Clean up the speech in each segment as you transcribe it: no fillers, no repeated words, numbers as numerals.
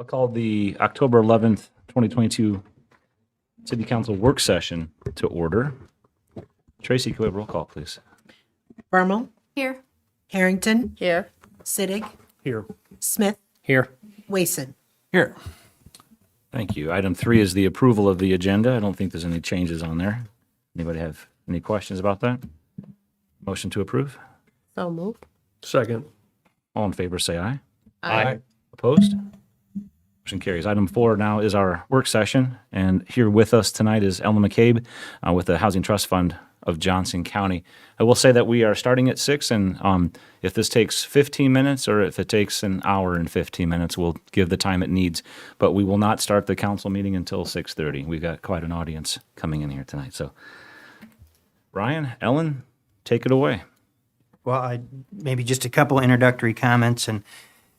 I'll call the October 11th, 2022 City Council work session to order. Tracy, can we have a roll call, please? Bermal, Here. Harrington, Here. Sittig, Here. Smith, Here. Wason. Here. Thank you. Item 3 is the approval of the agenda. I don't think there's any changes on there. Anybody have any questions about that? Motion to approve? So moved. Second. All in favor, say aye. Aye. Opposed? Motion carries. Item 4 now is our work session, and here with us tonight is Ellen McCabe with the Housing Trust Fund of Johnson County. I will say that we are starting at 6, and if this takes 15 minutes or if it takes an hour and 15 minutes, we'll give the time it needs. But we will not start the council meeting until 6:30. We've got quite an audience coming in here tonight. So, Ryan, Ellen, take it away. Well, maybe just a couple introductory comments, and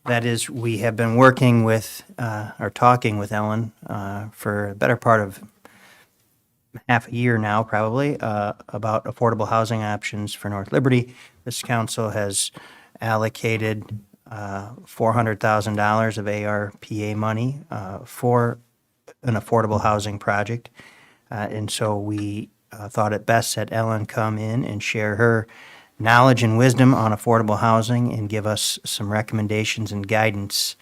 that is we have been working with, or talking with Ellen for a better part of half a year now, probably, about affordable housing options for North Liberty. This council has allocated $400,000 of ARPA money for an affordable housing project. And so we thought it best that Ellen come in and share her knowledge and wisdom on affordable housing and give us some recommendations and guidance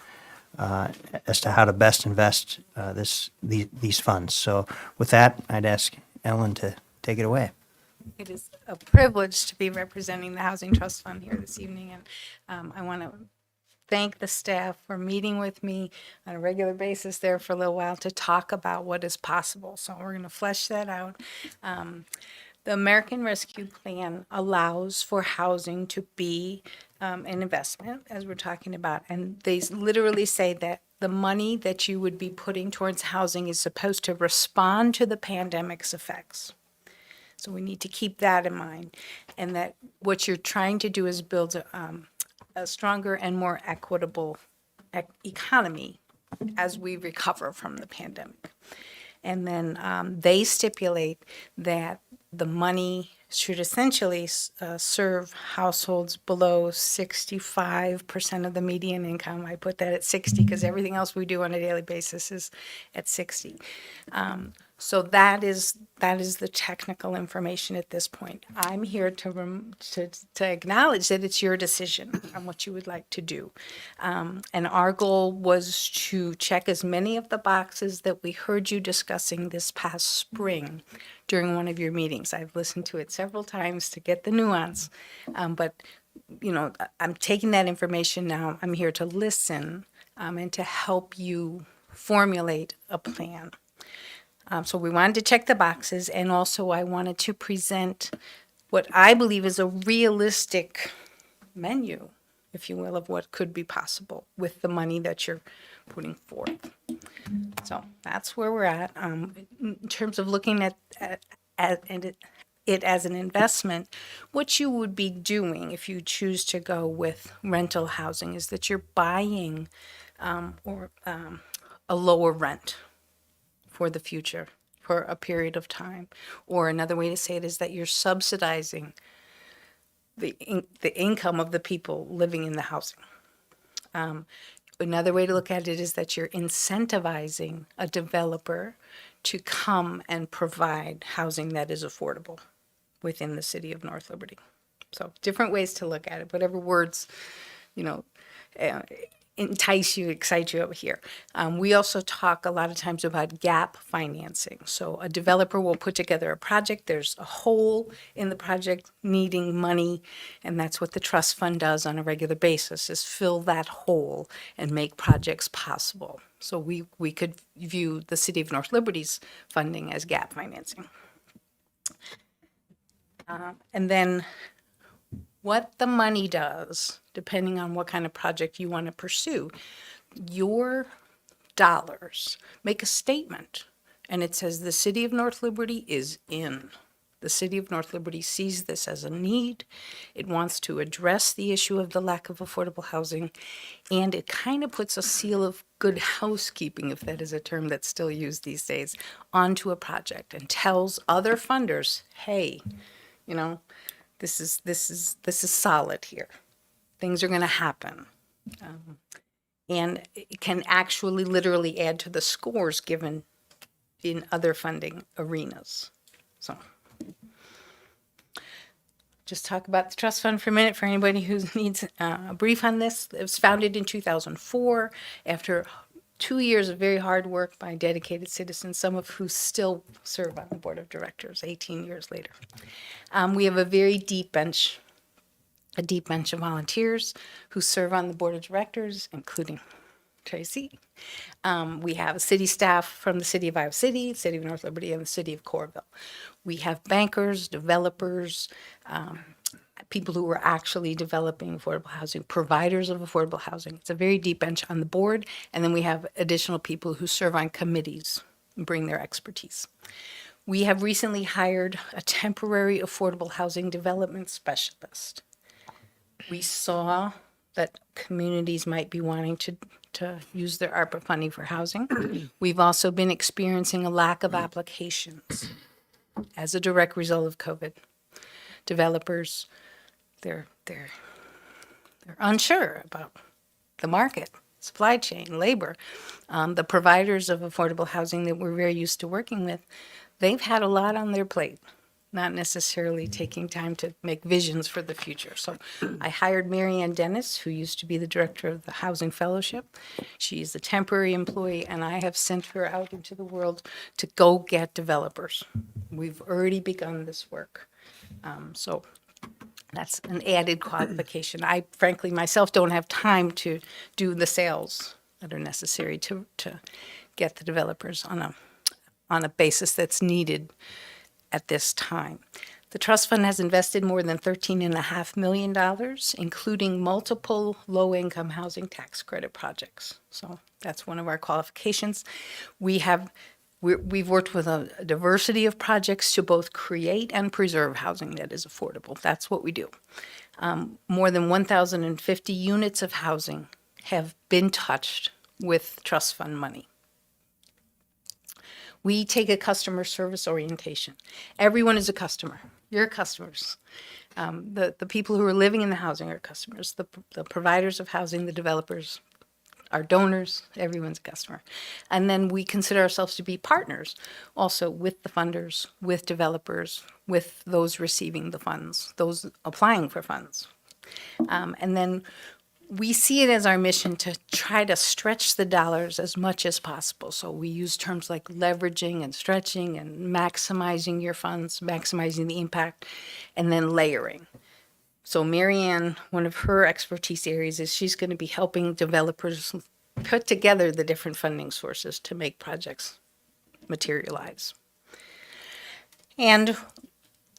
as to how to best invest these funds. So with that, I'd ask Ellen to take it away. It is a privilege to be representing the Housing Trust Fund here this evening, and I want to thank the staff for meeting with me on a regular basis there for a little while to talk about what is possible. So we're going to flesh that out. The American Rescue Plan allows for housing to be an investment, as we're talking about, and they literally say that the money that you would be putting towards housing is supposed to respond to the pandemic's effects. So we need to keep that in mind, and that what you're trying to do is build a stronger and more equitable economy as we recover from the pandemic. And then they stipulate that the money should essentially serve households below 65% of the median income. I put that at 60 because everything else we do on a daily basis is at 60. So that is the technical information at this point. I'm here to acknowledge that it's your decision on what you would like to do. And our goal was to check as many of the boxes that we heard you discussing this past spring during one of your meetings. I've listened to it several times to get the nuance, but you know, I'm taking that information now. I'm here to listen and to help you formulate a plan. So we wanted to check the boxes, and also I wanted to present what I believe is a realistic menu, if you will, of what could be possible with the money that you're putting forth. So that's where we're at. In terms of looking at it as an investment, what you would be doing if you choose to go with rental housing is that you're buying a lower rent for the future, for a period of time. Or another way to say it is that you're subsidizing the income of the people living in the housing. Another way to look at it is that you're incentivizing a developer to come and provide housing that is affordable within the city of North Liberty. So different ways to look at it, whatever words, entice you, excite you over here. We also talk a lot of times about gap financing. So a developer will put together a project, there's a hole in the project needing money, and that's what the trust fund does on a regular basis, is fill that hole and make projects possible. So we could view the city of North Liberty's funding as gap financing. And then what the money does, depending on what kind of project you want to pursue, your dollars make a statement, and it says the city of North Liberty is in. The city of North Liberty sees this as a need. It wants to address the issue of the lack of affordable housing, and it kind of puts a seal of good housekeeping, if that is a term that's still used these days, onto a project and tells other funders, hey, this is solid here. Things are going to happen. and it can actually literally add to the scores given in other funding arenas. So just talk about the trust fund for a minute for anybody who needs a brief on this. It was founded in 2004 after 2 years of very hard work by dedicated citizens, some of who still serve on the board of directors 18 years later. We have a very deep bench of volunteers who serve on the board of directors, including Tracy. We have city staff from the city of Iowa City, city of North Liberty, and the city of Coralville. We have bankers, developers, people who are actually developing affordable housing, providers of affordable housing. It's a very deep bench on the board. And then we have additional people who serve on committees and bring their expertise. We have recently hired a temporary affordable housing development specialist. We saw that communities might be wanting to use their ARPA funding for housing. We've also been experiencing a lack of applications as a direct result of COVID. Developers, they're unsure about the market, supply chain, labor. The providers of affordable housing that we're very used to working with, they've had a lot on their plate, not necessarily taking time to make visions for the future. So I hired Mary Ann Dennis, who used to be the director of the Housing Fellowship. She's a temporary employee, and I have sent her out into the world to go get developers. We've already begun this work. So that's an added qualification. I frankly myself don't have time to do the sales that are necessary to get the developers on a basis that's needed at this time. The trust fund has invested more than $13.5 million, including multiple low-income housing tax credit projects. So that's one of our qualifications. We've worked with a diversity of projects to both create and preserve housing that is affordable. That's what we do. More than 1,050 units of housing have been touched with trust fund money. We take a customer service orientation. Everyone is a customer. You're customers. The people who are living in the housing are customers. The providers of housing, the developers, our donors, everyone's a customer. And then we consider ourselves to be partners also with the funders, with developers, with those receiving the funds, those applying for funds. And then we see it as our mission to try to stretch the dollars as much as possible. So we use terms like leveraging and stretching and maximizing your funds, maximizing the impact, and then layering. So Mary Ann, one of her expertise areas is she's going to be helping developers put together the different funding sources to make projects materialize. And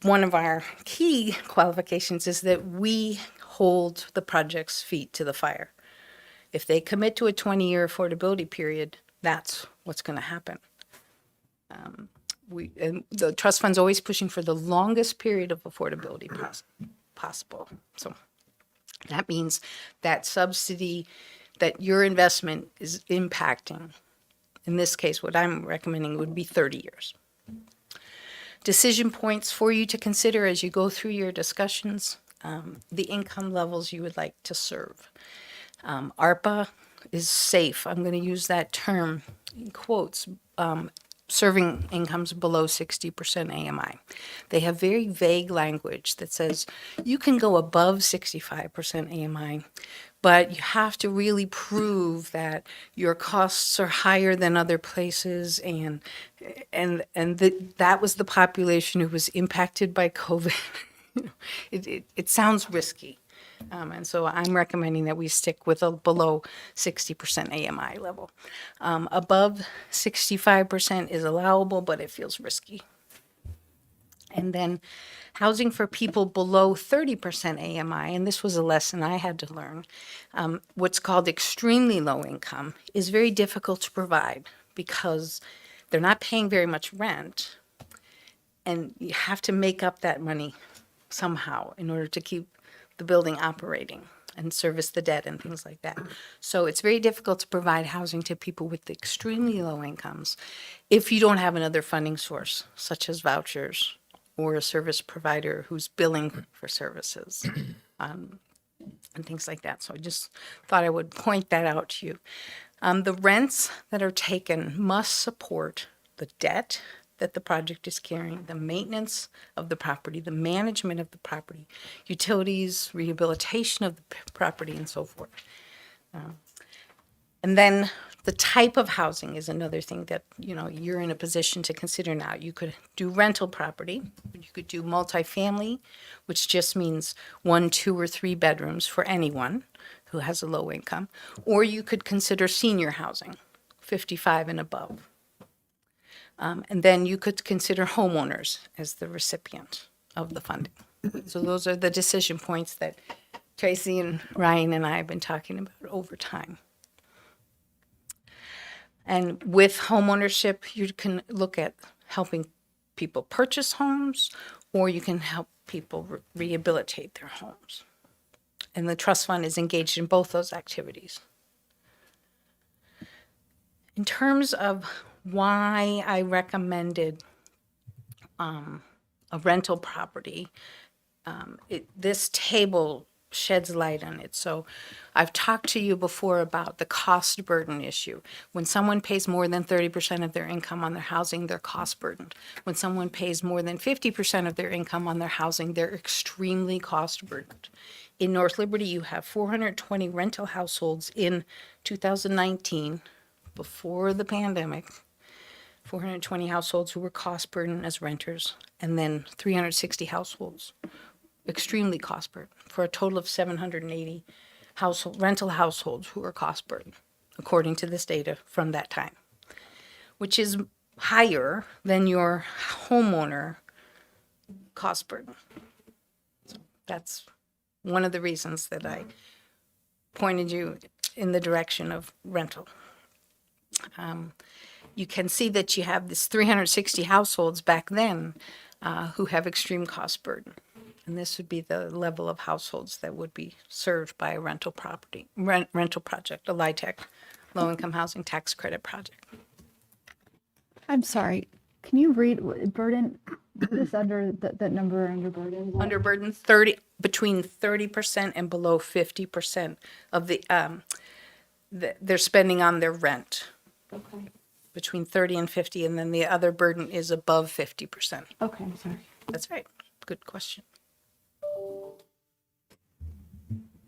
one of our key qualifications is that we hold the project's feet to the fire. If they commit to a 20-year affordability period, that's what's going to happen. And the trust fund's always pushing for the longest period of affordability possible. So that means that subsidy that your investment is impacting, in this case, what I'm recommending would be 30 years. Decision points for you to consider as you go through your discussions, the income levels you would like to serve. ARPA is safe. I'm going to use that term in quotes. Serving incomes below 60% AMI. They have very vague language that says you can go above 65% AMI, but you have to really prove that your costs are higher than other places, and that was the population who was impacted by COVID. It sounds risky. And so I'm recommending that we stick with a below 60% AMI level. Above 65% is allowable, but it feels risky. And then housing for people below 30% AMI, and this was a lesson I had to learn, what's called extremely low income is very difficult to provide because they're not paying very much rent, and you have to make up that money somehow in order to keep the building operating and service the debt and things like that. So it's very difficult to provide housing to people with extremely low incomes if you don't have another funding source, such as vouchers or a service provider who's billing for services. and things like that. So I just thought I would point that out to you. The rents that are taken must support the debt that the project is carrying, the maintenance of the property, the management of the property, utilities, rehabilitation of the property, and so forth. And then the type of housing is another thing that, you're in a position to consider now. You could do rental property, you could do multifamily, which just means 1, 2, or 3 bedrooms for anyone who has a low income, or you could consider senior housing, 55 and above. And then you could consider homeowners as the recipient of the funding. So those are the decision points that Tracy and Ryan and I have been talking about over time. And with homeownership, you can look at helping people purchase homes, or you can help people rehabilitate their homes. And the trust fund is engaged in both those activities. In terms of why I recommended a rental property, this table sheds light on it. So I've talked to you before about the cost burden issue. When someone pays more than 30% of their income on their housing, they're cost burdened. When someone pays more than 50% of their income on their housing, they're extremely cost burdened. In North Liberty, you have 420 rental households in 2019, before the pandemic, 420 households who were cost burdened as renters, and then 360 households extremely cost burdened, for a total of 780 rental households who are cost burdened, according to this data from that time, which is higher than your homeowner cost burden. So that's one of the reasons that I pointed you in the direction of rental. You can see that you have this 360 households back then who have extreme cost burden. And this would be the level of households that would be served by a rental project, a LIHTC, low-income housing tax credit project. I'm sorry. Can you read burden? This under that number under burden? Under burden, between 30% and below 50% of they're spending on their rent. Okay. Between 30 and 50, and then the other burden is above 50%. Okay, sorry. That's right. Good question.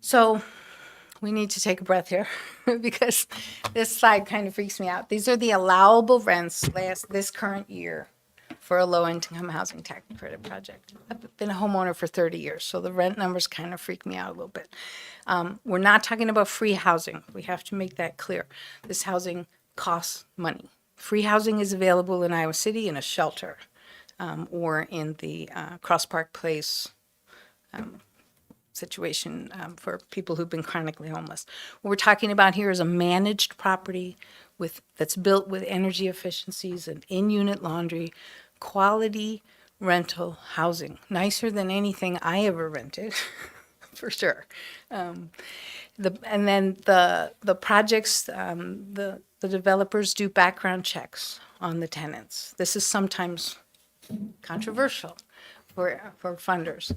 So we need to take a breath here because this slide kind of freaks me out. These are the allowable rents this current year for a low-income housing tax credit project. I've been a homeowner for 30 years, so the rent numbers kind of freak me out a little bit. We're not talking about free housing. We have to make that clear. This housing costs money. Free housing is available in Iowa City in a shelter or in the Cross Park Place situation for people who've been chronically homeless. What we're talking about here is a managed property that's built with energy efficiencies and in-unit laundry, quality rental housing, nicer than anything I ever rented, for sure. And then the projects, the developers do background checks on the tenants. This is sometimes controversial for funders.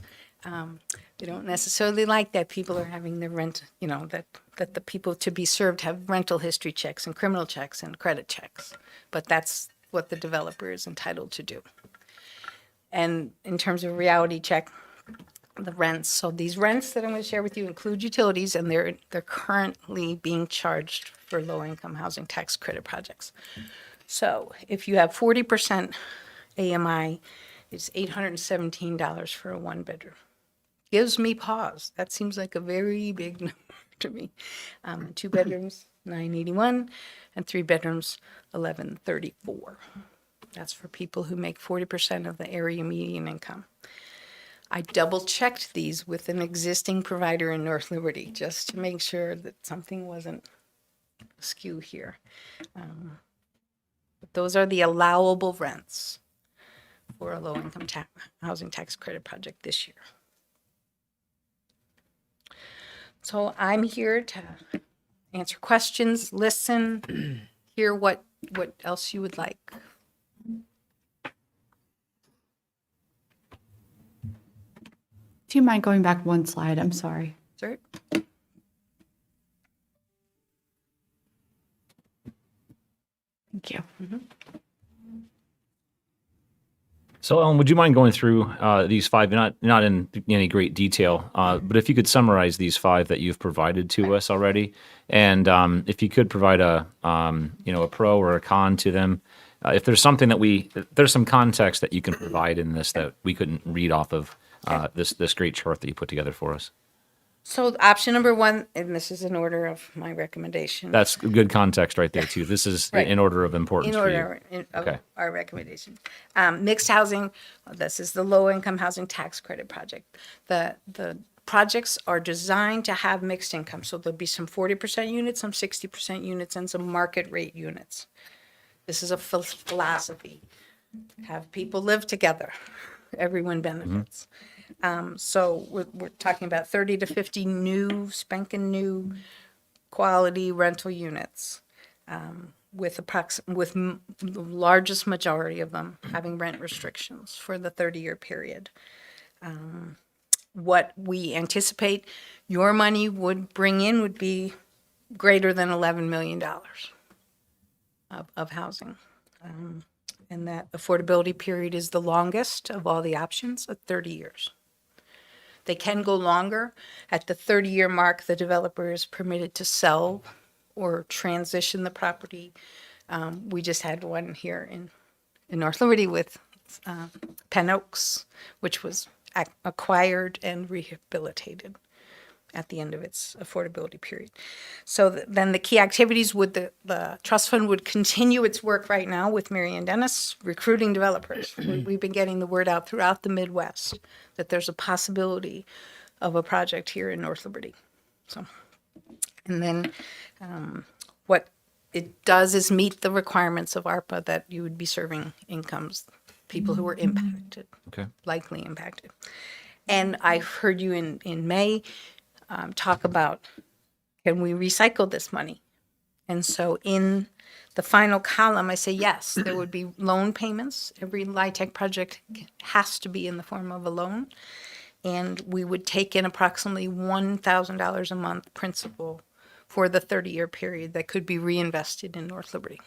They don't necessarily like that people are having their rent, that the people to be served have rental history checks and criminal checks and credit checks. But that's what the developer is entitled to do. And in terms of reality check, the rents. So these rents that I'm going to share with you include utilities, and they're currently being charged for low-income housing tax credit projects. So if you have 40% AMI, it's $817 for a one-bedroom. Gives me pause. That seems like a very big number to me. 2 bedrooms, $981, and 3 bedrooms, $1,134. That's for people who make 40% of the area median income. I double-checked these with an existing provider in North Liberty just to make sure that something wasn't askew here. But those are the allowable rents for a low-income housing tax credit project this year. So I'm here to answer questions, listen, hear what else you would like. Do you mind going back one slide? I'm sorry. Sir? Thank you. So, Ellen, would you mind going through these five, not in any great detail, but if you could summarize these five that you've provided to us already, and if you could provide a a pro or a con to them, if there's something if there's some context that you can provide in this that we couldn't read off of this great chart that you put together for us. So option number one, and this is in order of my recommendation. That's good context right there too. This is Right. in order of importance In for you. order of Okay. our recommendation. Mixed housing, this is the low-income housing tax credit project. The projects are designed to have mixed income, so there'll be some 40% units, some 60% units, and some market rate units. This is a philosophy. Have people live together. Everyone benefits. So we're talking about 30 to 50 new, spanking new quality rental units. With the largest majority of them having rent restrictions for the 30-year period. What we anticipate your money would bring in would be greater than $11 million of housing. And that affordability period is the longest of all the options at 30 years. They can go longer. At the 30-year mark, the developer is permitted to sell or transition the property. We just had one here in North Liberty with Penn Oaks, which was acquired and rehabilitated at the end of its affordability period. So then the key activities would, the trust fund would continue its work right now with Mary Ann Dennis, recruiting developers. We've been getting the word out throughout the Midwest that there's a possibility of a project here in North Liberty. So, and then what it does is meet the requirements of ARPA that you would be serving incomes, people who were impacted, Okay. likely impacted. And I heard you in May talk about, can we recycle this money? And so in the final column, I say, yes, there would be loan payments. Every LIHTC project has to be in the form of a loan. And we would take in approximately $1,000 a month principal for the 30-year period that could be reinvested in North Liberty.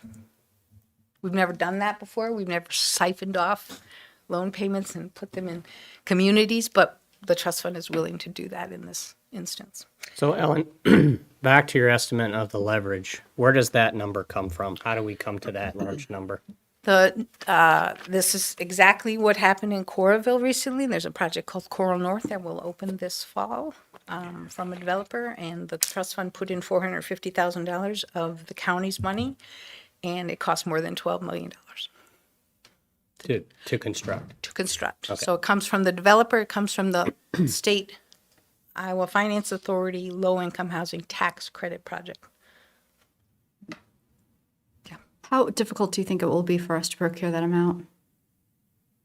We've never done that before. We've never siphoned off loan payments and put them in communities, but the trust fund is willing to do that in this instance. So Ellen, back to your estimate of the leverage, where does that number come from? How do we come to that large number? This is exactly what happened in Coralville recently. There's a project called Coral North that will open this fall from a developer, and the trust fund put in $450,000 of the county's money, and it cost more than $12 million To construct? to construct. Okay. So it comes from the developer, it comes from the state Iowa Finance Authority Low-Income Housing Tax Credit Project. How difficult do you think it will be for us to procure that amount?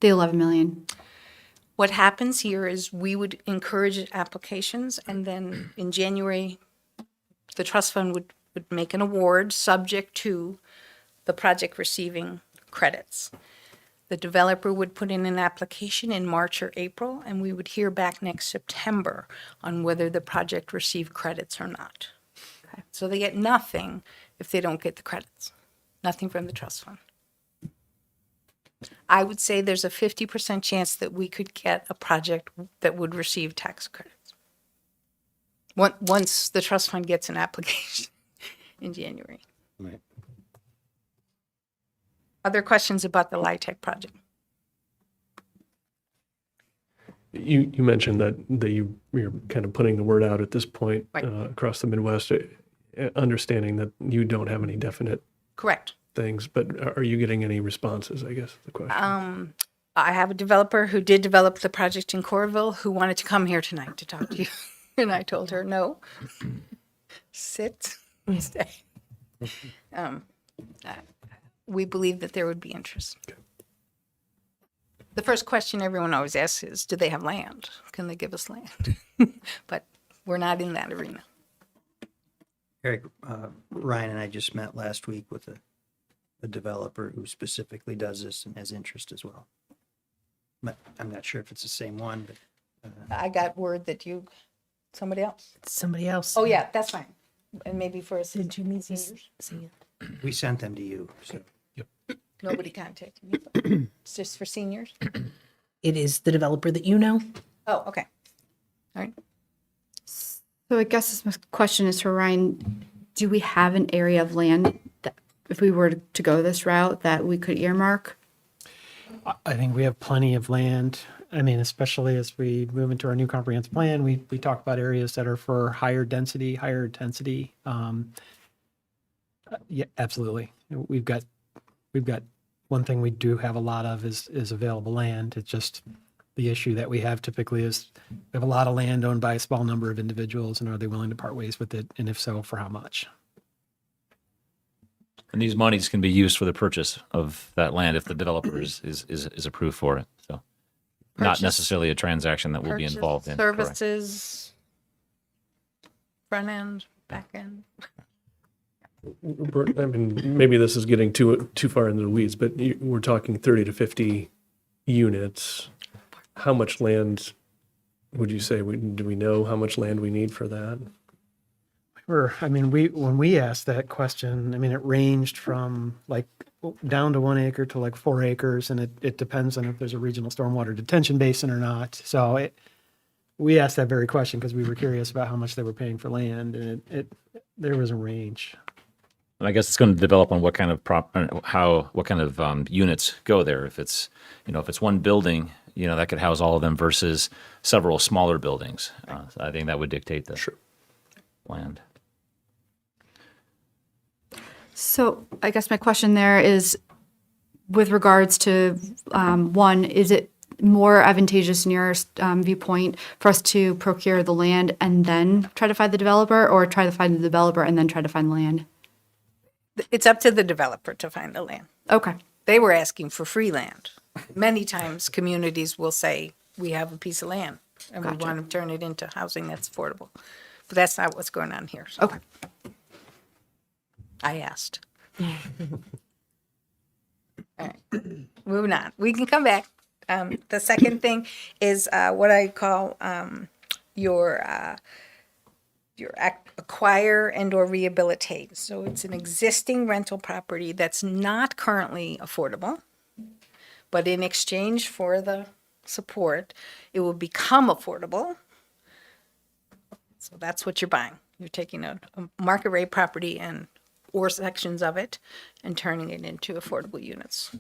The 11 million. What happens here is we would encourage applications, and then in January, the trust fund would make an award subject to the project receiving credits. The developer would put in an application in March or April, and we would hear back next September on whether the project received credits or not. Okay. So they get nothing if they don't get the credits, nothing from the trust fund. I would say there's a 50% chance that we could get a project that would receive tax credits once the trust fund gets an application in January. Right. Other questions about the LIHTC project? You mentioned that you're kind of putting the word out at this point Right. Across the Midwest, understanding that you don't have any definite Correct. things, but are you getting any responses, I guess, is the question. I have a developer who did develop the project in Coralville who wanted to come here tonight to talk to you. And I told her, no, sit, stay. We believe that there would be interest. The first question everyone always asks is, do they have land? Can they give us land? But we're not in that arena. Eric, Ryan and I just met last week with a developer who specifically does this and has interest as well. But I'm not sure if it's the same one, but I got word that Somebody else? Somebody else. Oh, yeah, that's fine. And maybe for us, Did you meet this? See it. We sent them to you, so. nobody contacted me. It's just for seniors? It is the developer that you know. Oh, okay. All right. So I guess this question is for Ryan. Do we have an area of land that, if we were to go this route, that we could earmark? I think we have plenty of land. I mean, especially as we move into our new comprehensive plan, we talk about areas that are for higher density, higher intensity. Yeah, absolutely. We've got one thing we do have a lot of is available land. It's just the issue that we have typically is we have a lot of land owned by a small number of individuals, and are they willing to part ways with it? And if so, for how much? And these monies can be used for the purchase of that land if the developer is approved for it. So not Purchase- necessarily a transaction that will be Purchase involved in. Correct. Services, front end, back end. I mean, maybe this is getting too far into the weeds, but we're talking 30 to 50 units. How much land would you say? Do we know how much land we need for that? When we asked that question, I mean, it ranged from like down to 1 acre to like 4 acres, and it depends on if there's a regional stormwater detention basin or not. So we asked that very question because we were curious about how much they were paying for land, and there was a range. And I guess it's going to develop on what kind of units go there. If it's one building, that could house all of them versus several smaller buildings. So I think that would dictate the land. So I guess my question there is, with regards to one, is it more advantageous in your viewpoint for us to procure the land and then try to find the developer, or try to find the developer and then try to find the land? It's up to the developer to find the land. Okay. They were asking for free land. Many times communities will say, we have a piece of land and we Gotcha. want to turn it into housing that's affordable. But that's not what's going on here. So Okay. I asked. All right, moving on. We can come back. The second thing is what I call your acquire and or rehabilitate. So it's an existing rental property that's not currently affordable, but in exchange for the support, it will become affordable. So that's what you're buying. You're taking a market rate property or sections of it and turning it into affordable units.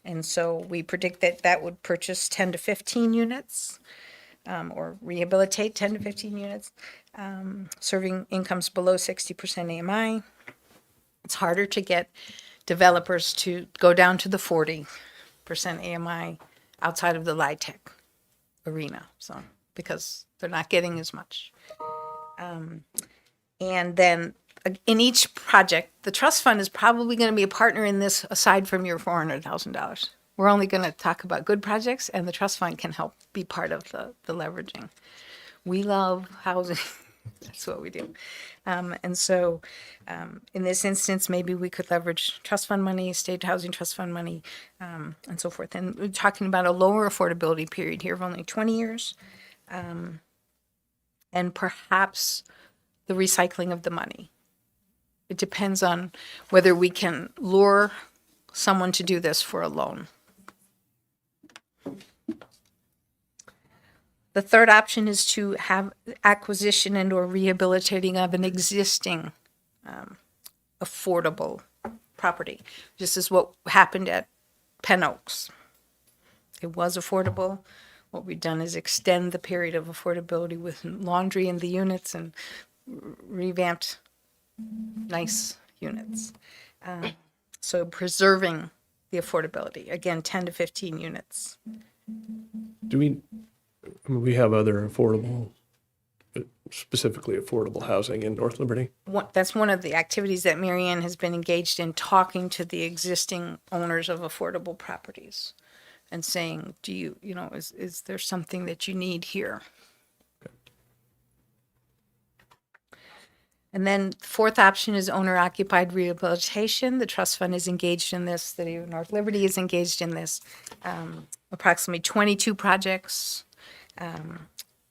And so we predict that would purchase 10 to 15 units or rehabilitate 10 to 15 units, serving incomes below 60% AMI. It's harder to get developers to go down to the 40% AMI outside of the LIHTC arena, so because they're not getting as much. And then in each project, the trust fund is probably going to be a partner in this aside from your $400,000. We're only going to talk about good projects, and the trust fund can help be part of the leveraging. We love housing. That's what we do. And so in this instance, maybe we could leverage trust fund money, state housing trust fund money, and so forth. And we're talking about a lower affordability period here of only 20 years. And perhaps the recycling of the money. It depends on whether we can lure someone to do this for a loan. The third option is to have acquisition and or rehabilitating of an existing affordable property. This is what happened at Penn Oaks. It was affordable. What we've done is extend the period of affordability with laundry in the units and revamped nice units. So preserving the affordability, again, 10 to 15 units. We have other affordable, specifically affordable housing in North Liberty? That's one of the activities that Marianne has been engaged in, talking to the existing owners of affordable properties and saying, is there something that you need here? And then the fourth option is owner-occupied rehabilitation. The trust fund is engaged in this. The City of North Liberty is engaged in this. Approximately 22 projects,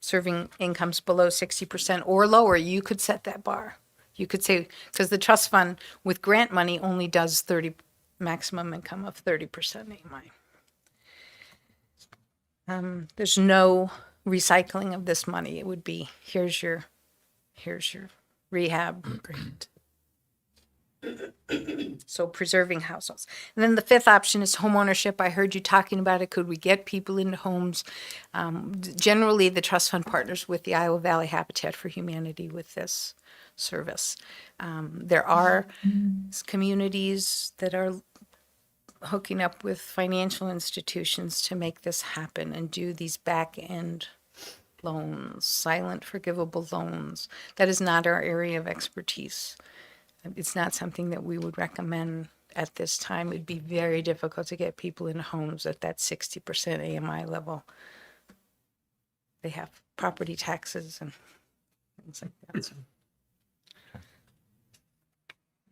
serving incomes below 60% or lower, you could set that bar. You could say, because the trust fund with grant money only does maximum income of 30% AMI. There's no recycling of this money. It would be, here's your rehab grant. So preserving households. And then the fifth option is homeownership. I heard you talking about it. Could we get people into homes? Generally, the trust fund partners with the Iowa Valley Habitat for Humanity with this service. There are communities that are hooking up with financial institutions to make this happen and do these back-end loans, silent forgivable loans. That is not our area of expertise. It's not something that we would recommend at this time. It'd be very difficult to get people in homes at that 60% AMI level. They have property taxes and things like that. So.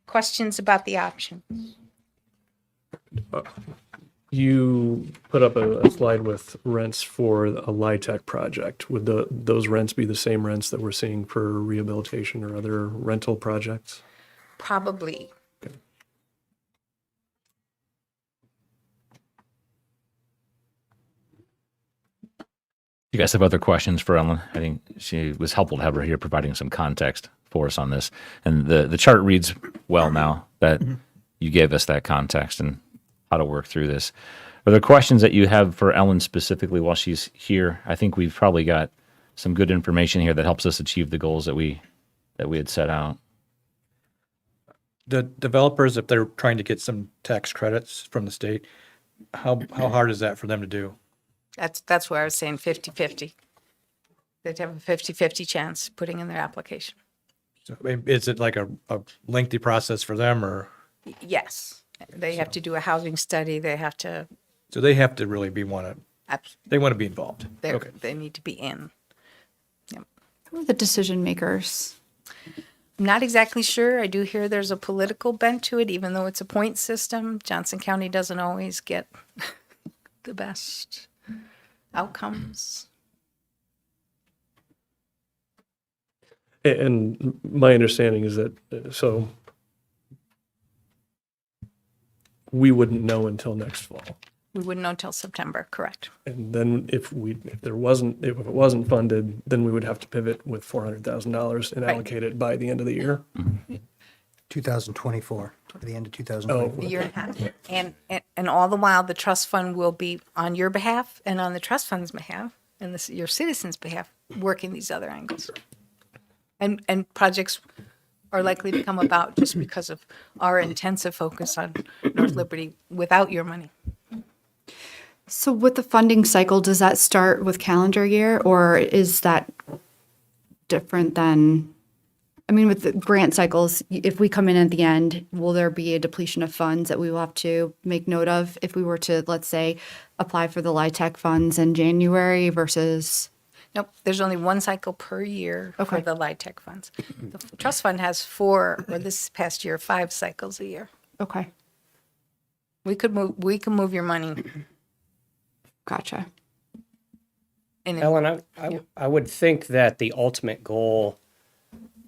Questions about the option? You put up a slide with rents for a LIHTC project. Would those rents be the same rents that we're seeing for rehabilitation or other rental projects? Probably. You guys have other questions for Ellen? I think she was helpful to have her here providing some context for us on this. And the chart reads well now that you gave us that context and how to work through this. Are there questions that you have for Ellen specifically while she's here? I think we've probably got some good information here that helps us achieve the goals that we had set out. The developers, if they're trying to get some tax credits from the state, how hard is that for them to do? That's where I was saying 50-50. They'd have a 50-50 chance putting in their application. So, is it like a lengthy process for them, or? Yes. They have to do a housing study. They have to, So they have to really they want to be involved. Okay. they need to be in. Who are the decision makers? I'm not exactly sure. I do hear there's a political bent to it, even though it's a point system. Johnson County doesn't always get the best outcomes. And my understanding is that, so we wouldn't know until next fall. We wouldn't know until September, correct? And then if it wasn't funded, then we would have to pivot with $400,000 and Right. allocate it by the end of the year. 2024, to the end of A 2024. year and a half. And all the while, the trust fund will be on your behalf and on the trust fund's behalf and your citizens' behalf, working these other angles. And projects are likely to come about just because of our intensive focus on North Liberty without your money. So with the funding cycle, does that start with calendar year or is that different than, I mean, with the grant cycles, if we come in at the end, will there be a depletion of funds that we will have to make note of if we were to, let's say, apply for the LIHTC funds in January versus? Nope, there's only one cycle per year for Okay. the LIHTC funds. The trust fund has 4, or this past year, 5 cycles a year. Okay, We can move your money. gotcha. And Ellen, I would think that the ultimate goal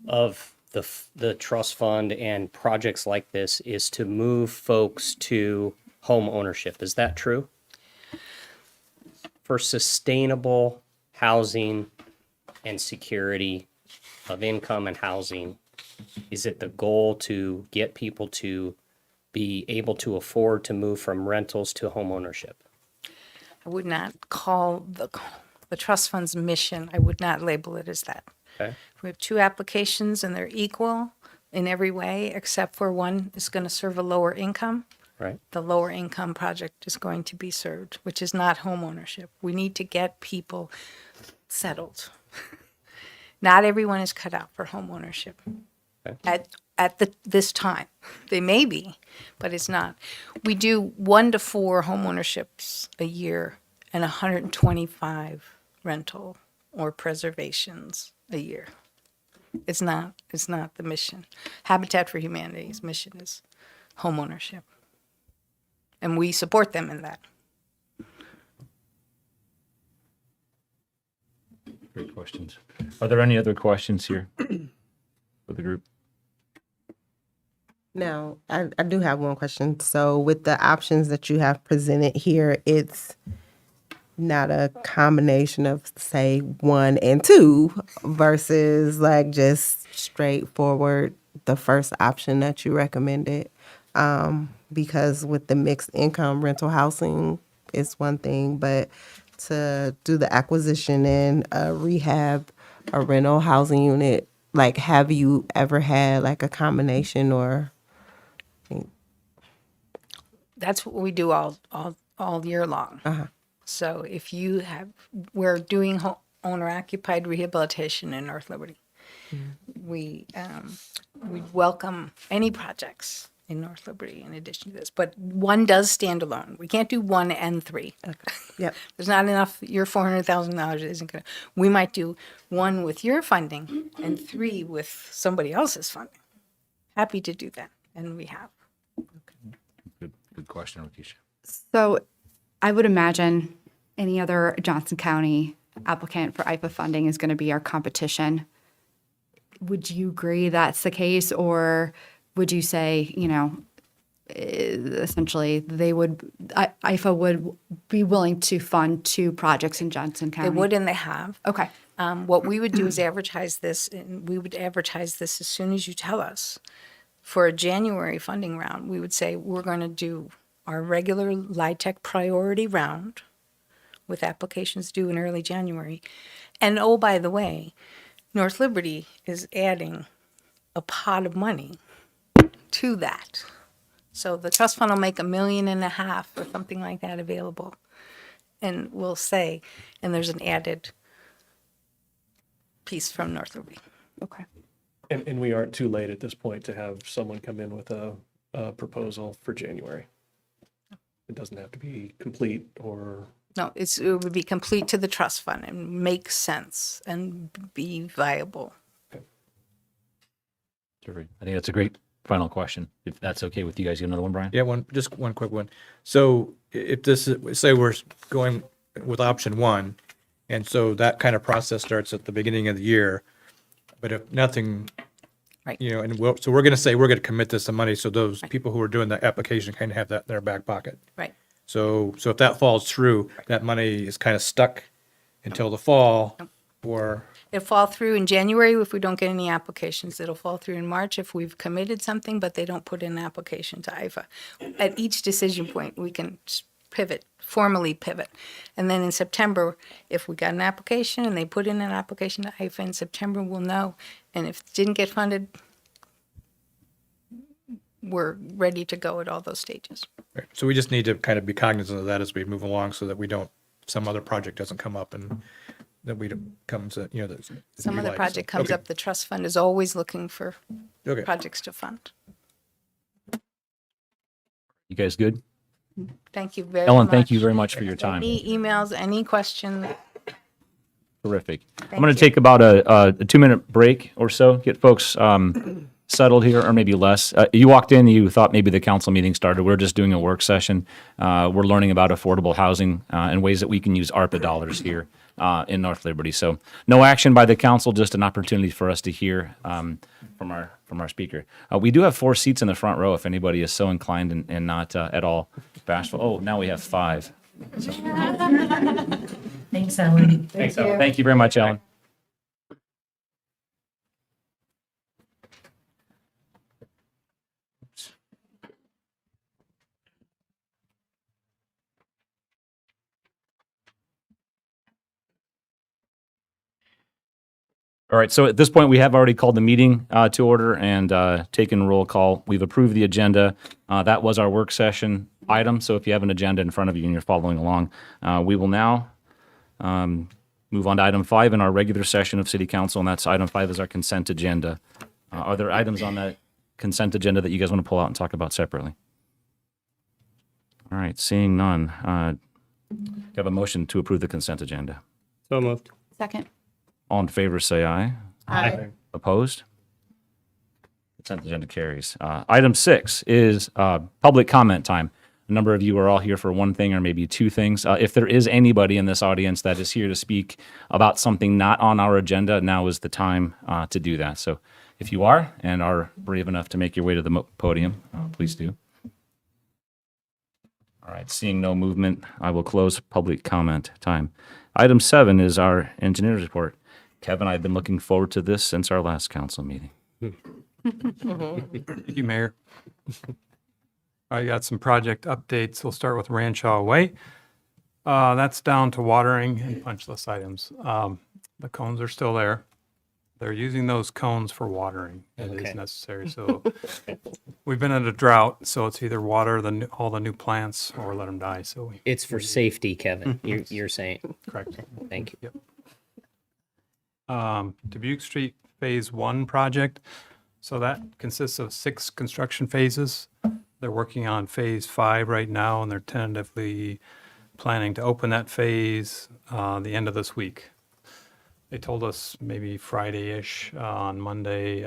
of the trust fund and projects like this is to move folks to home ownership. Is that true? For sustainable housing and security of income and housing, is it the goal to get people to be able to afford to move from rentals to home ownership? I would not call the trust fund's mission, I would not label it as that. Okay. We have 2 applications and they're equal in every way, except for one is going to serve a lower income. Right. The lower income project is going to be served, which is not home ownership. We need to get people settled. Not everyone is cut out for home ownership at this time. They may be, but it's not. We do 1 to 4 home ownerships a year and 125 rental or preservations a year. It's not the mission. Habitat for Humanity's mission is home ownership. And we support them in that. Great questions. Are there any other questions here for the group? Now, I do have one question. So with the options that you have presented here, it's not a combination of, say, 1 and 2 versus like just straightforward the first option that you recommended. Because with the mixed income rental housing is one thing, but to do the acquisition and rehab a rental housing unit, like have you ever had like a combination or? That's what we do all year long. So if you have, we're doing owner occupied rehabilitation in North Liberty. We welcome any projects in North Liberty in addition to this, but one does stand alone. We can't do 1 and 3. Yep. There's not enough. Your $400,000 isn't going to. We might do 1 with your funding and 3 with somebody else's funding. Happy to do that, and we have. Good question, Rakisha. So I would imagine any other Johnson County applicant for IPA funding is going to be our competition. Would you agree that's the case, or would you say, essentially IFA would be willing to fund 2 projects in Johnson County? They would, and they have. Okay. What we would do is advertise this, and we would advertise this as soon as you tell us. For a January funding round, we would say we're going to do our regular LIHTC priority round with applications due in early January. And oh, by the way, North Liberty is adding a pot of money to that. So the trust fund will make $1.5 million or something like that available. And we'll say, and there's an added piece from North Liberty. Okay. And we aren't too late at this point to have someone come in with a proposal for January. It doesn't have to be complete or. No, it would be complete to the trust fund and make sense and be viable. Terrific. I think that's a great final question. If that's okay with you guys, you have another one, Brian? Yeah, just one quick one. So if this is, say we're going with option 1, and so that kind of process starts at the beginning of the year, but if nothing, Right. so we're going to say we're going to commit this to money, so those people who are doing the application kind of have that in their back pocket. Right. So if that falls through, that money is kind of stuck until the fall, or It'll fall through in January if we don't get any applications. It'll fall through in March if we've committed something, but they don't put in an application to IFA. At each decision point, we can formally pivot. And then in September, if we got an application and they put in an application to IFA in September, we'll know. And if it didn't get funded, we're ready to go at all those stages. so we just need to kind of be cognizant of that as we move along, so that we don't, some other project doesn't come up and that we don't come to, that's. Some other project comes Okay. up, the trust fund is always looking for Okay. projects to fund. You guys good? Thank you very much. Ellen, thank you very much for your time. Any emails, any questions? Terrific. I'm Thank going you. to take about a 2-minute break or so, get folks settled here, or maybe less. You walked in, you thought maybe the council meeting started. We're just doing a work session. We're learning about affordable housing and ways that we can use ARPA dollars here in North Liberty. So no action by the council, just an opportunity for us to hear from our speaker. We do have 4 seats in the front row if anybody is so inclined and not at all bashful. Oh, now we have 5. Thanks, Ellen. Thanks, Ellen. Thank you very much, Ellen. All right, so at this point, we have already called the meeting to order and taken roll call. We've approved the agenda. That was our work session item, so if you have an agenda in front of you and you're following along, we will now move on to item 5 in our regular session of City Council, and that's item 5 is our consent agenda. Are there items on that consent agenda that you guys want to pull out and talk about separately? All right, seeing none, you have a motion to approve the consent agenda. So moved. Second. All in favor, say aye. Aye. Opposed? Consent agenda carries. Item 6 is public comment time. a number of you are all here for one thing or maybe two things. If there is anybody in this audience that is here to speak about something not on our agenda, now is the time to do that. So if you are and are brave enough to make your way to the podium, please do. All right, seeing no movement, I will close public comment time. Item 7 is our engineer's report. Kevin, I've been looking forward to this since our last council meeting. Thank you, Mayor. I got some project updates. We'll start with Ranshaw Way. That's down to watering and punch list items. The cones are still there. They're using those cones for watering. It Okay. is necessary. So we've been in a drought, so it's either water all the new plants or let them die. So we It's for safety, Kevin. You're saying. correct. Thank you. Dubuque Street Phase 1 project. So that consists of 6 construction phases. They're working on Phase 5 right now, and they're tentatively planning to open that phase the end of this week. They told us maybe Friday-ish on Monday,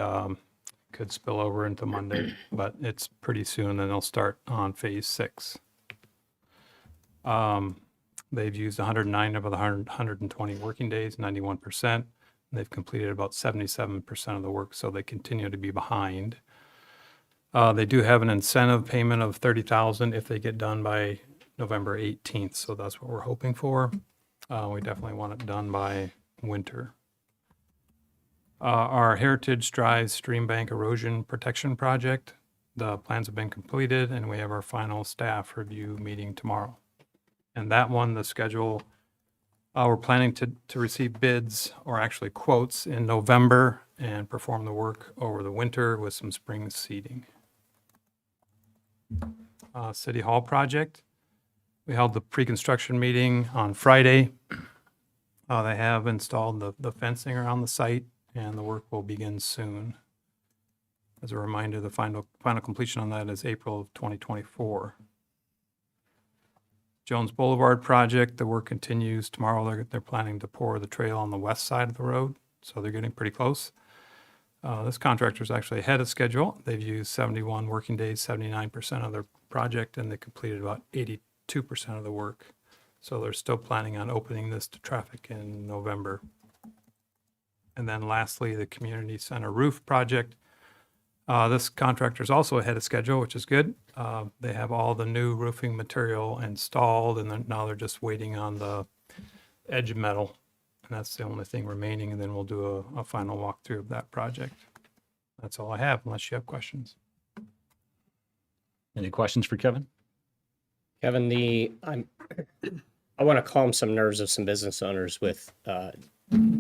could spill over into Monday, but it's pretty soon, then they'll start on Phase 6. They've used 109 of the 120 working days, 91%. They've completed about 77% of the work, so they continue to be behind. They do have an incentive payment of $30,000 if they get done by November 18th, so that's what we're hoping for. We definitely want it done by winter. Our Heritage Drive Stream Bank Erosion Protection Project, the plans have been completed, and we have our final staff review meeting tomorrow. And that one, the schedule, we're planning to receive bids, or actually quotes, in November and perform the work over the winter with some spring seeding. City Hall project. We held the pre-construction meeting on Friday. They have installed the fencing around the site, and the work will begin soon. As a reminder, the final completion on that is April of 2024. Jones Boulevard project, the work continues. Tomorrow they're planning to pour the trail on the west side of the road, so they're getting pretty close. This contractor is actually ahead of schedule. They've used 71 working days, 79% of their project, and they completed about 82% of the work. So they're still planning on opening this to traffic in November. And then lastly, the community center roof project. This contractor is also ahead of schedule, which is good. They have all the new roofing material installed, and then now they're just waiting on the edge metal. And that's the only thing remaining, and then we'll do a final walkthrough of that project. That's all I have, unless you have questions. Any questions for Kevin? Kevin, I want to calm some nerves of some business owners with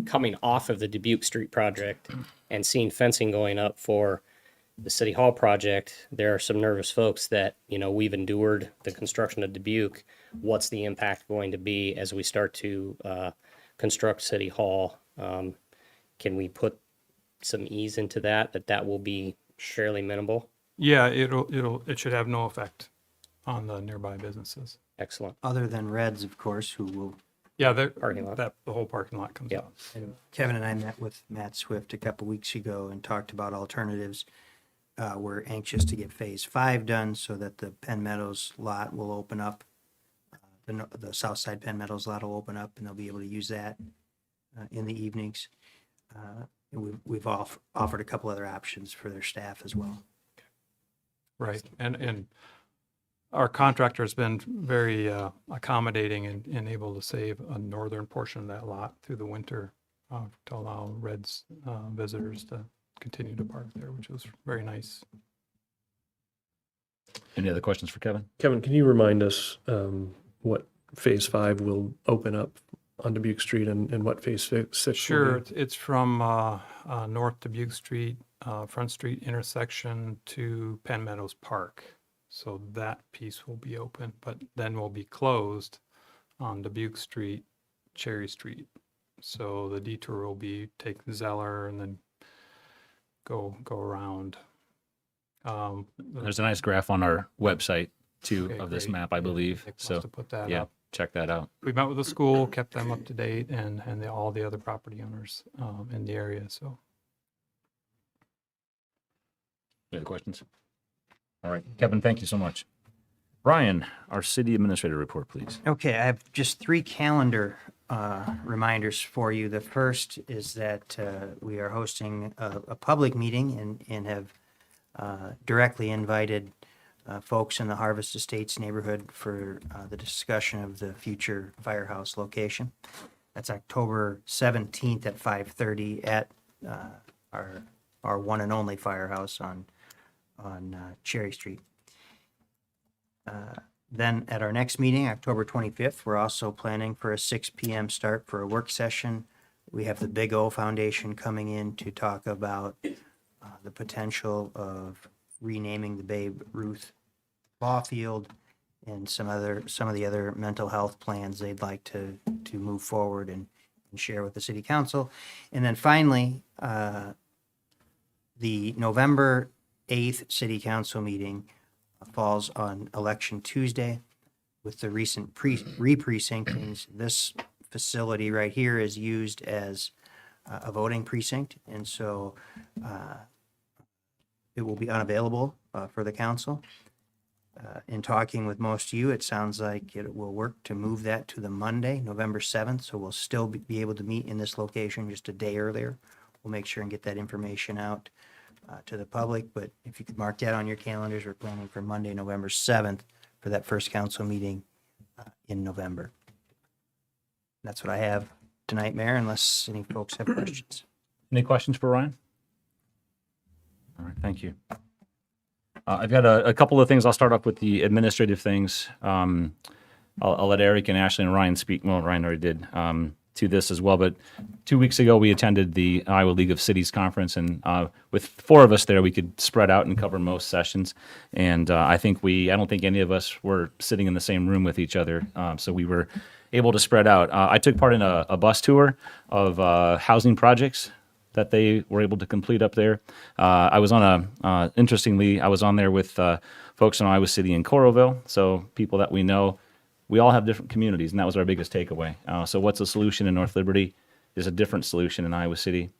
coming off of the Dubuque Street project and seeing fencing going up for the City Hall project. There are some nervous folks that, we've endured the construction of Dubuque. What's the impact going to be as we start to construct City Hall? Can we put some ease into that will be fairly minimal? Yeah, it should have no effect on the nearby businesses. Excellent. Other than Reds, of course, who will, Yeah, Parking lot. the whole parking lot comes Yep. out. and Kevin and I met with Matt Swift a couple weeks ago and talked about alternatives. We're anxious to get Phase 5 done so that the Penn Meadows lot will open up. The south side Penn Meadows lot will open up, and they'll be able to use that in the evenings. And we've offered a couple other options for their staff as well. Right, and our contractor has been very accommodating and able to save a northern portion of that lot through the winter to allow Reds visitors to continue to park there, which was very nice. Any other questions for Kevin? Kevin, can you remind us what Phase 5 will open up on Dubuque Street and what Phase 6 will Sure, be? it's from North Dubuque Street, Front Street intersection to Penn Meadows Park. So that piece will be open, but then will be closed on Dubuque Street, Cherry Street. So the detour will be take Zeller and then go around. There's a nice graph on our website too Okay, of this great. map, I believe. Nick must So have put that yeah, up. check that out. We met with the school, kept them up to date, and all the other property owners in the area. So Any other questions? All right, Kevin, thank you so much. Ryan, our city administrator report, please. Okay, I have just 3 calendar reminders for you. The first is that we are hosting a public meeting and have directly invited folks in the Harvest Estates neighborhood for the discussion of the future firehouse location. That's October 17th at 5:30 at our one and only firehouse on Cherry Street. Then at our next meeting, October 25th, we're also planning for a 6 p.m. start for a work session. We have the Big O Foundation coming in to talk about the potential of renaming the Babe Ruth Ball Field and some of the other mental health plans they'd like to move forward and share with the city council. And then finally, the November 8th city council meeting falls on Election Tuesday. With the recent re-precinctings, this facility right here is used as a voting precinct, and so it will be unavailable for the council. In talking with most of you, it sounds like it will work to move that to the Monday, November 7th, so we'll still be able to meet in this location just a day earlier. We'll make sure and get that information out to the public, but if you could mark that on your calendars, we're planning for Monday, November 7th for that first council meeting in November. That's what I have tonight, Mayor, unless any folks have questions. Any questions for Ryan? All right, thank you. I've got a couple of things. I'll start off with the administrative things. I'll let Eric and Ashley and Ryan speak. Well, Ryan already did to this as well. But 2 weeks ago, we attended the Iowa League of Cities conference, and with 4 of us there, we could spread out and cover most sessions. And I don't think any of us were sitting in the same room with each other, so we were able to spread out. I took part in a bus tour of housing projects that they were able to complete up there. I was on interestingly, I was on there with folks in Iowa City and Coralville, so people that we know. We all have different communities, and that was our biggest takeaway. So what's a solution in North Liberty is a different solution in Iowa City,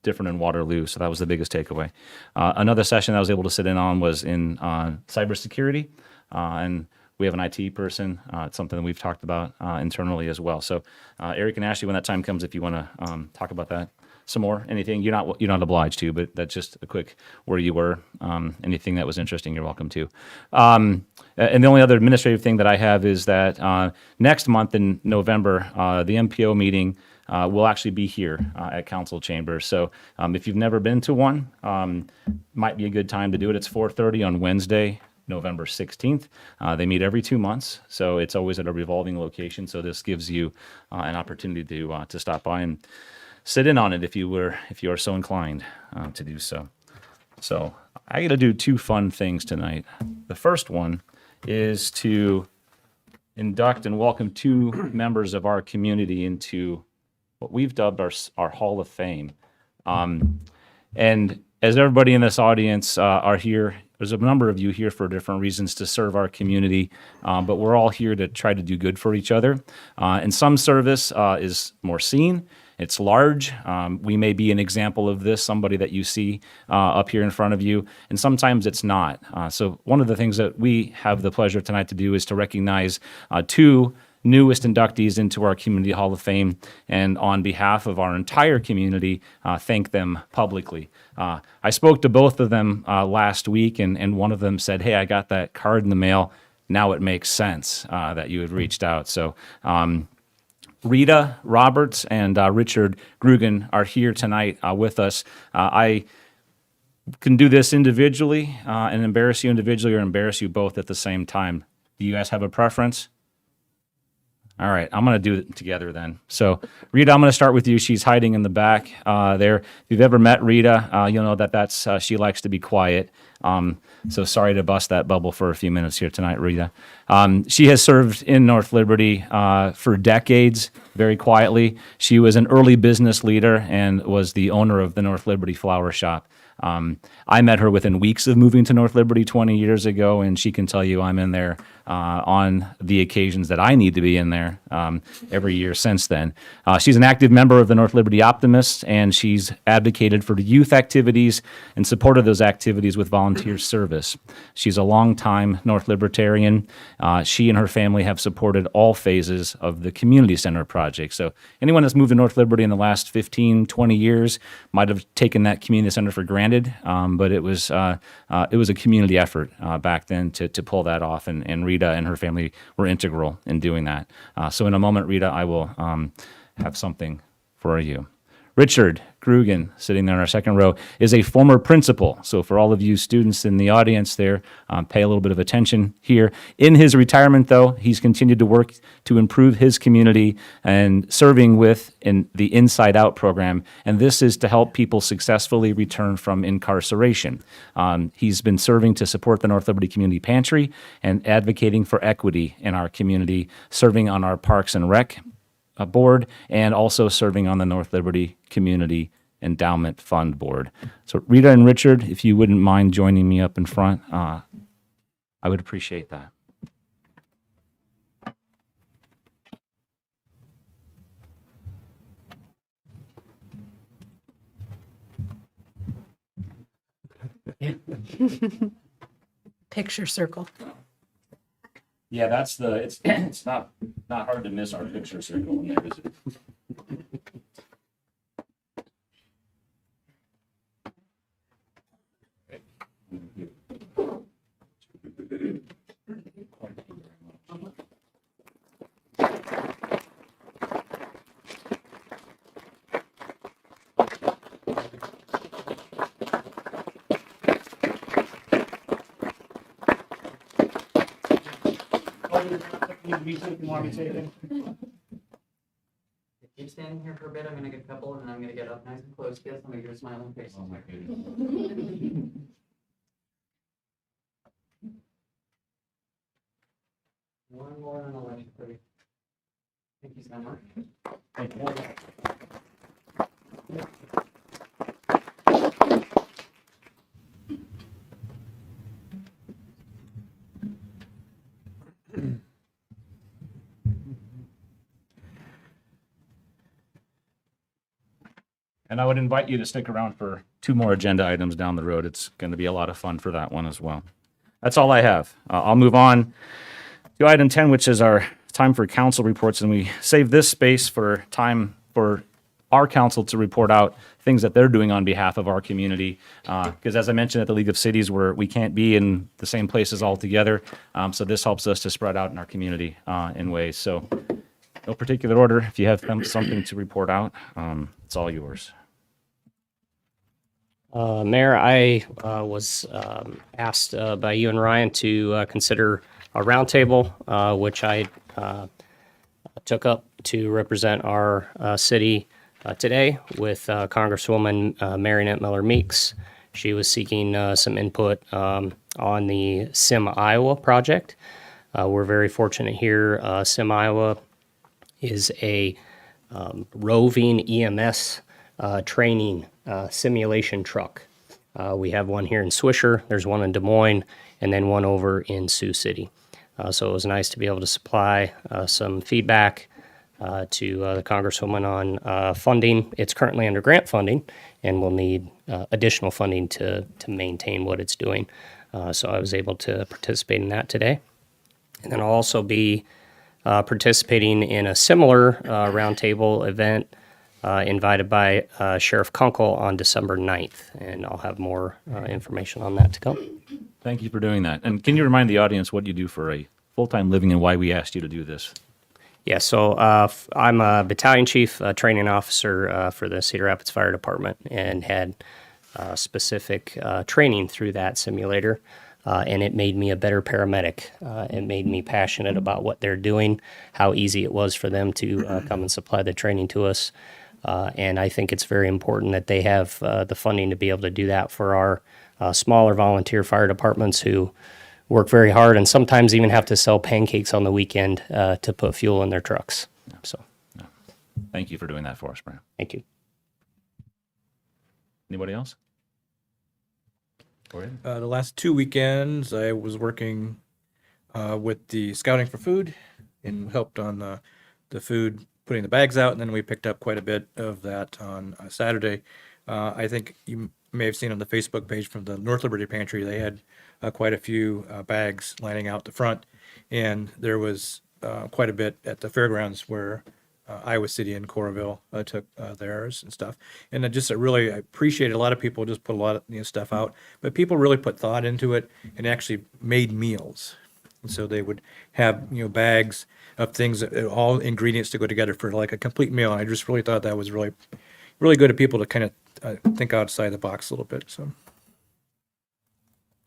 different in Waterloo, so that was the biggest takeaway. Another session I was able to sit in on was in cybersecurity, and we have an IT person. It's something that we've talked about internally as well. So Eric and Ashley, when that time comes, if you want to talk about that some more, anything, you're not obliged to, but that's just a quick where you were. Anything that was interesting, you're welcome to. And the only other administrative thing that I have is that next month in November, the MPO meeting will actually be here at Council Chambers. So if you've never been to one, might be a good time to do it. It's 4:30 on Wednesday, November 16th. They meet every 2 months, so it's always at a revolving location. So this gives you an opportunity to stop by and sit in on it if you are so inclined to do so. So I got to do 2 fun things tonight. The first one is to induct and welcome 2 members of our community into what we've dubbed our Hall of Fame. And as everybody in this audience are here, there's a number of you here for different reasons to serve our community, but we're all here to try to do good for each other. And some service is more seen. It's large. We may be an example of this, somebody that you see up here in front of you, and sometimes it's not. So one of the things that we have the pleasure tonight to do is to recognize 2 newest inductees into our Community Hall of Fame, and on behalf of our entire community, thank them publicly. I spoke to both of them last week, and one of them said, "Hey, I got that card in the mail. Now it makes sense that you had reached out." So Rita Roberts and Richard Grugan are here tonight with us. I can do this individually and embarrass you individually, or embarrass you both at the same time. Do you guys have a preference? All right, I'm going to do it together then. So, Rita, I'm going to start with you. She's hiding in the back there. If you've ever met Rita, you'll know that's she likes to be quiet. So sorry to bust that bubble for a few minutes here tonight, Rita. She has served in North Liberty for decades, very quietly. She was an early business leader and was the owner of the North Liberty Flower Shop. I met her within weeks of moving to North Liberty 20 years ago, and she can tell you I'm in there on the occasions that I need to be in there every year since then. She's an active member of the North Liberty Optimists, and she's advocated for youth activities and supported those activities with volunteer service. She's a longtime North Libertarian. She and her family have supported all phases of the community center project. So anyone that's moved to North Liberty in the last 15, 20 years might have taken that community center for granted, but it was a community effort back then to pull that off, and Rita and her family were integral in doing that. So in a moment, Rita, I will have something for you. Richard Grugan, sitting there in our second row, is a former principal. So for all of you students in the audience there, pay a little bit of attention here. In his retirement, though, he's continued to work to improve his community and serving with the Inside Out program. And this is to help people successfully return from incarceration. He's been serving to support the North Liberty Community Pantry and advocating for equity in our community, serving on our Parks and Rec board, and also serving on the North Liberty Community Endowment Fund board. So Rita and Richard, if you wouldn't mind joining me up in front, I would appreciate that. Picture circle. Yeah, that's it's not hard to miss our picture circle in there, is it? Keep standing here for a bit. I'm gonna get a couple, and then I'm gonna get up nice and close. Yes, I'm gonna get a smiling face. Oh my goodness. One more and I'll let you free. Thank you so much. And I would invite you to stick around for 2 more agenda items down the road. It's going to be a lot of fun for that one as well. That's all I have. I'll move on to item 10, which is our time for council reports. And we save this space for time for our council to report out things that they're doing on behalf of our community. Because as I mentioned at the League of Cities, we can't be in the same places all together. So this helps us to spread out in our community in ways. So no particular order. If you have something to report out, it's all yours. Mayor, I was asked by you and Ryan to consider a roundtable, which I took up to represent our city today with Congresswoman Marionette Miller Meeks. She was seeking some input on the SIM Iowa project. We're very fortunate here. SIM Iowa is a roving EMS training simulation truck. We have one here in Swisher, there's one in Des Moines, and then one over in Sioux City. So it was nice to be able to supply some feedback to the Congresswoman on funding. It's currently under grant funding, and we'll need additional funding to maintain what it's doing. So I was able to participate in that today. And then I'll also be participating in a similar roundtable event invited by Sheriff Kunkel on December 9th, and I'll have more information on that to come. Thank you for doing that. And can you remind the audience what you do for a full-time living and why we asked you to do this? Yeah, so I'm a battalion chief, training officer for the Cedar Rapids Fire Department, and had specific training through that simulator, and it made me a better paramedic. It made me passionate about what they're doing, how easy it was for them to come and supply the training to us. And I think it's very important that they have the funding to be able to do that for our smaller volunteer fire departments who work very hard and sometimes even have to sell pancakes on the weekend to put fuel in their trucks. So, Thank you for doing that for us, Brian. thank you. Anybody else? Go ahead. The last 2 weekends, I was working with the scouting for food and helped on the food, putting the bags out. And then we picked up quite a bit of that on Saturday. I think you may have seen on the Facebook page from the North Liberty Pantry, they had quite a few bags lining out the front. And there was quite a bit at the fairgrounds where Iowa City and Coralville took theirs and stuff. And I really appreciate it. A lot of people just put a lot of stuff out, but people really put thought into it and actually made meals. And so they would have bags of things, all ingredients to go together for like a complete meal. And I just really thought that was really, really good of people to kind of think outside the box a little bit. So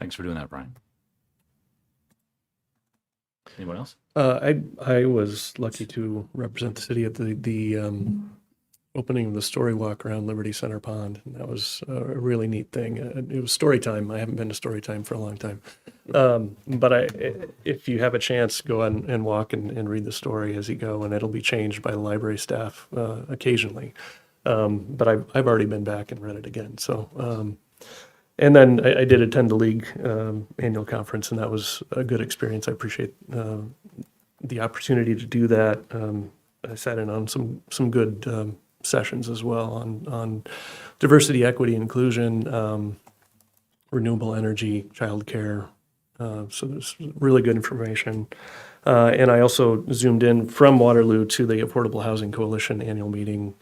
Thanks for doing that, Brian. Anyone else? I was lucky to represent the city at the opening of the story walk around Liberty Center Pond. And that was a really neat thing. It was story time. I haven't been to story time for a long time. But if you have a chance, go on and walk and read the story as you go, and it'll be changed by the library staff occasionally. But I've already been back and read it again. So, and then I did attend the league annual conference, and that was a good experience. I appreciate the opportunity to do that. I sat in on some good sessions as well on diversity, equity, inclusion, renewable energy, childcare. So there's really good information. And I also zoomed in from Waterloo to the Affordable Housing Coalition annual meeting.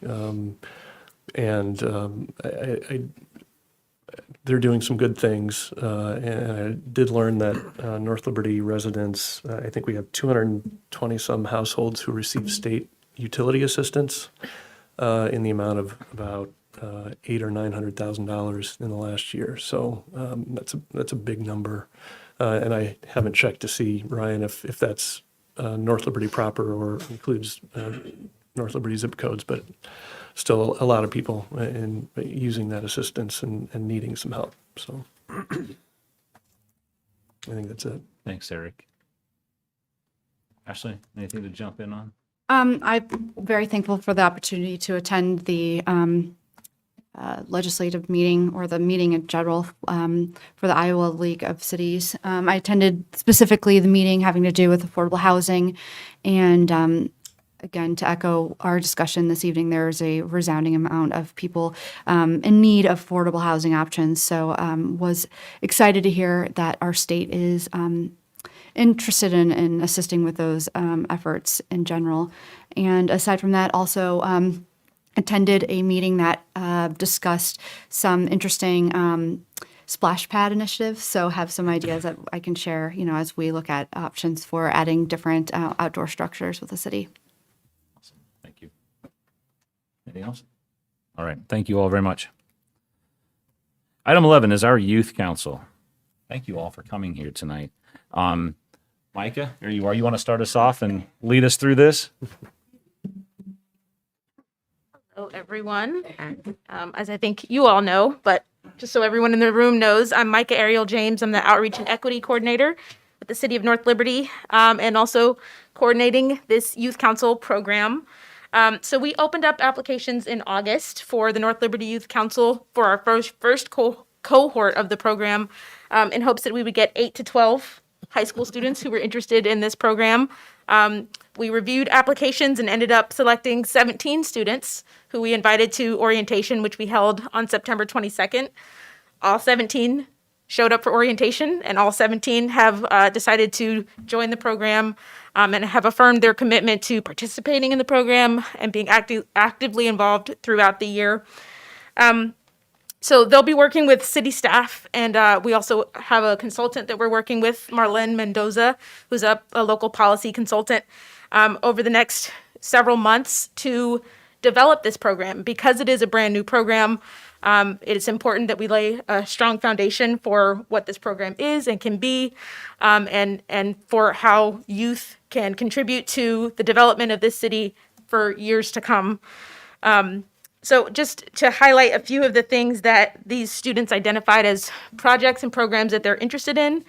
They're doing some good things. And I did learn that North Liberty residents, I think we have 220 some households who receive state utility assistance in the amount of about $800,000 or $900,000 in the last year. So that's a big number. And I haven't checked to see, Ryan, if that's North Liberty proper or includes North Liberty zip codes, but still a lot of people in using that assistance and needing some help. So I think that's it. Thanks, Eric. Ashley, anything to jump in on? I'm very thankful for the opportunity to attend the legislative meeting, or the meeting in general, for the Iowa League of Cities. I attended specifically the meeting having to do with affordable housing. And again, to echo our discussion this evening, there's a resounding amount of people in need of affordable housing options. So was excited to hear that our state is interested in assisting with those efforts in general. And aside from that, also attended a meeting that discussed some interesting splash pad initiatives. So have some ideas that I can share, as we look at options for adding different outdoor structures with the city. Awesome. Thank you. Anything else? All right. Thank you all very much. Item 11 is our youth council. Thank you all for coming here tonight. Micah, here you are. You want to start us off and lead us through this? Hello, everyone. As I think you all know, but just so everyone in the room knows, I'm Micah Ariel James. I'm the Outreach and Equity Coordinator with the City of North Liberty, and also coordinating this Youth Council program. So we opened up applications in August for the North Liberty Youth Council for our first cohort of the program, in hopes that we would get 8 to 12 high school students who were interested in this program. We reviewed applications and ended up selecting 17 students who we invited to orientation, which we held on September 22nd. All 17 showed up for orientation, and all 17 have decided to join the program and have affirmed their commitment to participating in the program and being actively involved throughout the year. So they'll be working with city staff, and we also have a consultant that we're working with, Marlene Mendoza, who's a local policy consultant, over the next several months to develop this program. Because it is a brand new program, it is important that we lay a strong foundation for what this program is and can be, and for how youth can contribute to the development of this city for years to come. So just to highlight a few of the things that these students identified as projects and programs that they're interested in,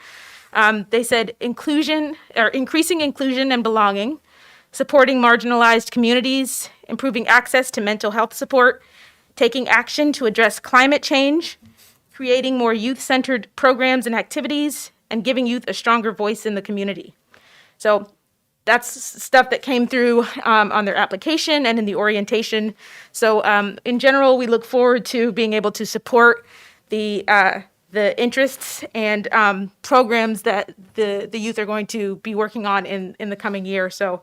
they said inclusion, or increasing inclusion and belonging, supporting marginalized communities, improving access to mental health support, taking action to address climate change, creating more youth-centered programs and activities, and giving youth a stronger voice in the community. So that's stuff that came through on their application and in the orientation. So in general, we look forward to being able to support the interests and programs that the youth are going to be working on in the coming year. So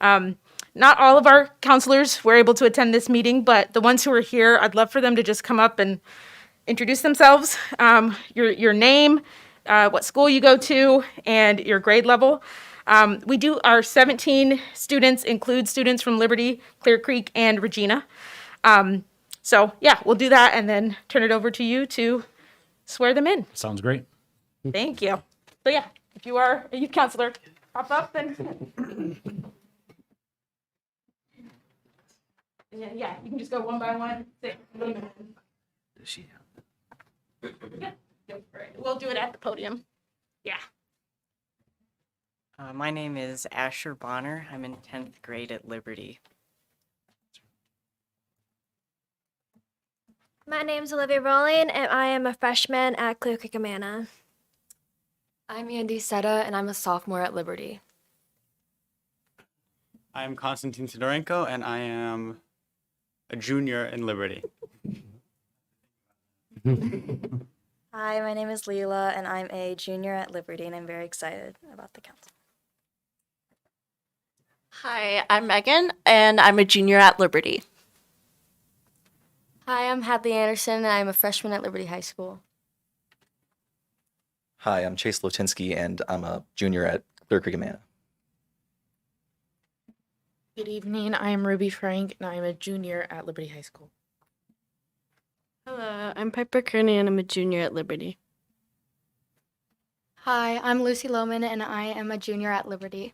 not all of our counselors were able to attend this meeting, but the ones who are here, I'd love for them to just come up and introduce themselves, your name, what school you go to, and your grade level. Our 17 students include students from Liberty, Clear Creek, and Regina. So yeah, we'll do that and then turn it over to you to swear them in. Sounds great. Thank you. So yeah, if you are a youth counselor, pop up and yeah, you can just go one by one. Yeah, go for it. We'll do it at the podium. Yeah. My name is Asher Bonner. I'm in 10th grade at Liberty. My name's Olivia Rowling, and I am a freshman at Clear Creek Amana. I'm Andy Seta, and I'm a sophomore at Liberty. I'm Konstantin Sidorenko, and I am a junior in Liberty. Hi, my name is Leela, and I'm a junior at Liberty, and I'm very excited about the council. Hi, I'm Megan, and I'm a junior at Liberty. Hi, I'm Hadley Anderson, and I'm a freshman at Liberty High School. Hi, I'm Chase Lotinsky, and I'm a junior at Clear Creek Amana. Good evening. I am Ruby Frank, and I am a junior at Liberty High School. Hello, I'm Piper Kearney, and I'm a junior at Liberty. Hi, I'm Lucy Lohman, and I am a junior at Liberty.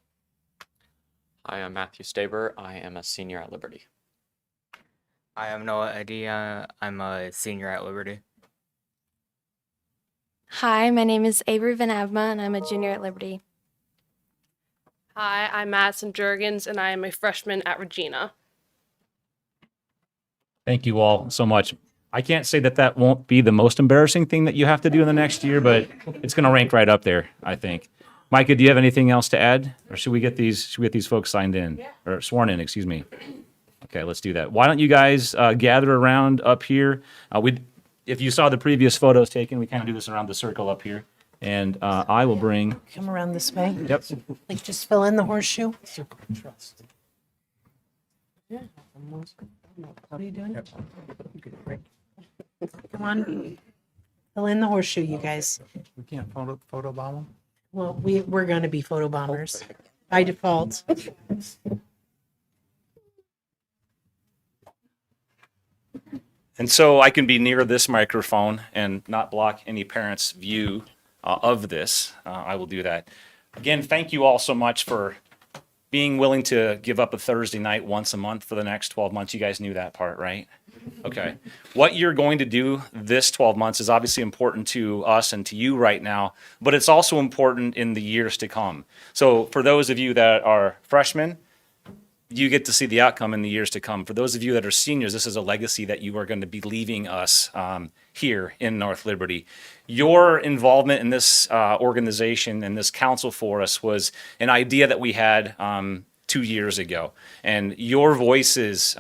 Hi, I'm Matthew Staber. I am a senior at Liberty. Hi, I'm Noah Eddy. I'm a senior at Liberty. Hi, my name is Avery Van Avma, and I'm a junior at Liberty. Hi, I'm Madison Jurgens, and I am a freshman at Regina. Thank you all so much. I can't say that won't be the most embarrassing thing that you have to do in the next year, but it's going to rank right up there, I think. Micah, do you have anything else to add, or should we get these folks signed in or sworn in? Excuse me. Okay, let's do that. Why don't you guys gather around up here? If you saw the previous photos taken, we kind of do this around the circle up here, and I will bring. Come around this way. Yep. Like just fill in the horseshoe. Circle of trust. Yeah. What are you doing? Come on. Fill in the horseshoe, you guys. We can't photo bomb them? Well, we're going to be photo bombers by default. And so I can be near this microphone and not block any parent's view of this. I will do that. Again, thank you all so much for being willing to give up a Thursday night once a month for the next 12 months. You guys knew that part, right? Okay. What you're going to do this 12 months is obviously important to us and to you right now, but it's also important in the years to come. So for those of you that are freshmen, you get to see the outcome in the years to come. For those of you that are seniors, this is a legacy that you are going to be leaving us here in North Liberty. Your involvement in this organization and this council for us was an idea that we had 2 years ago. And your voices,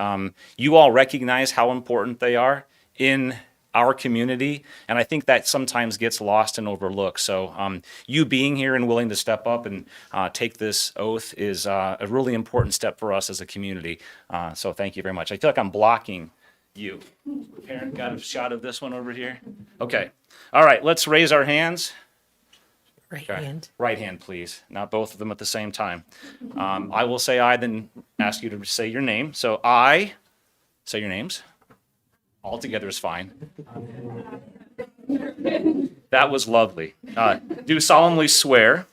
you all recognize how important they are in our community, and I think that sometimes gets lost and overlooked. So you being here and willing to step up and take this oath is a really important step for us as a community. So thank you very much. I feel like I'm blocking you. Parent, got a shot of this one over here? Okay. All right, let's raise our hands. Right Okay. hand. Right hand, please. Not both of them at the same time. I will say I, then ask you to say your name. So I, say your names. All together is fine. That was lovely. Do solemnly swear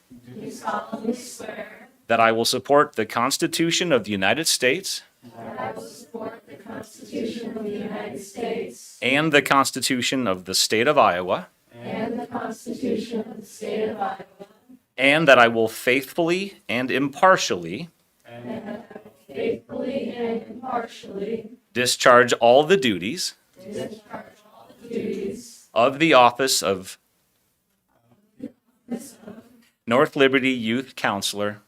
that I will support the Constitution of the United States and the Constitution of the State of Iowa, and that I will faithfully and impartially discharge all the duties of the office of North Liberty Youth Counselor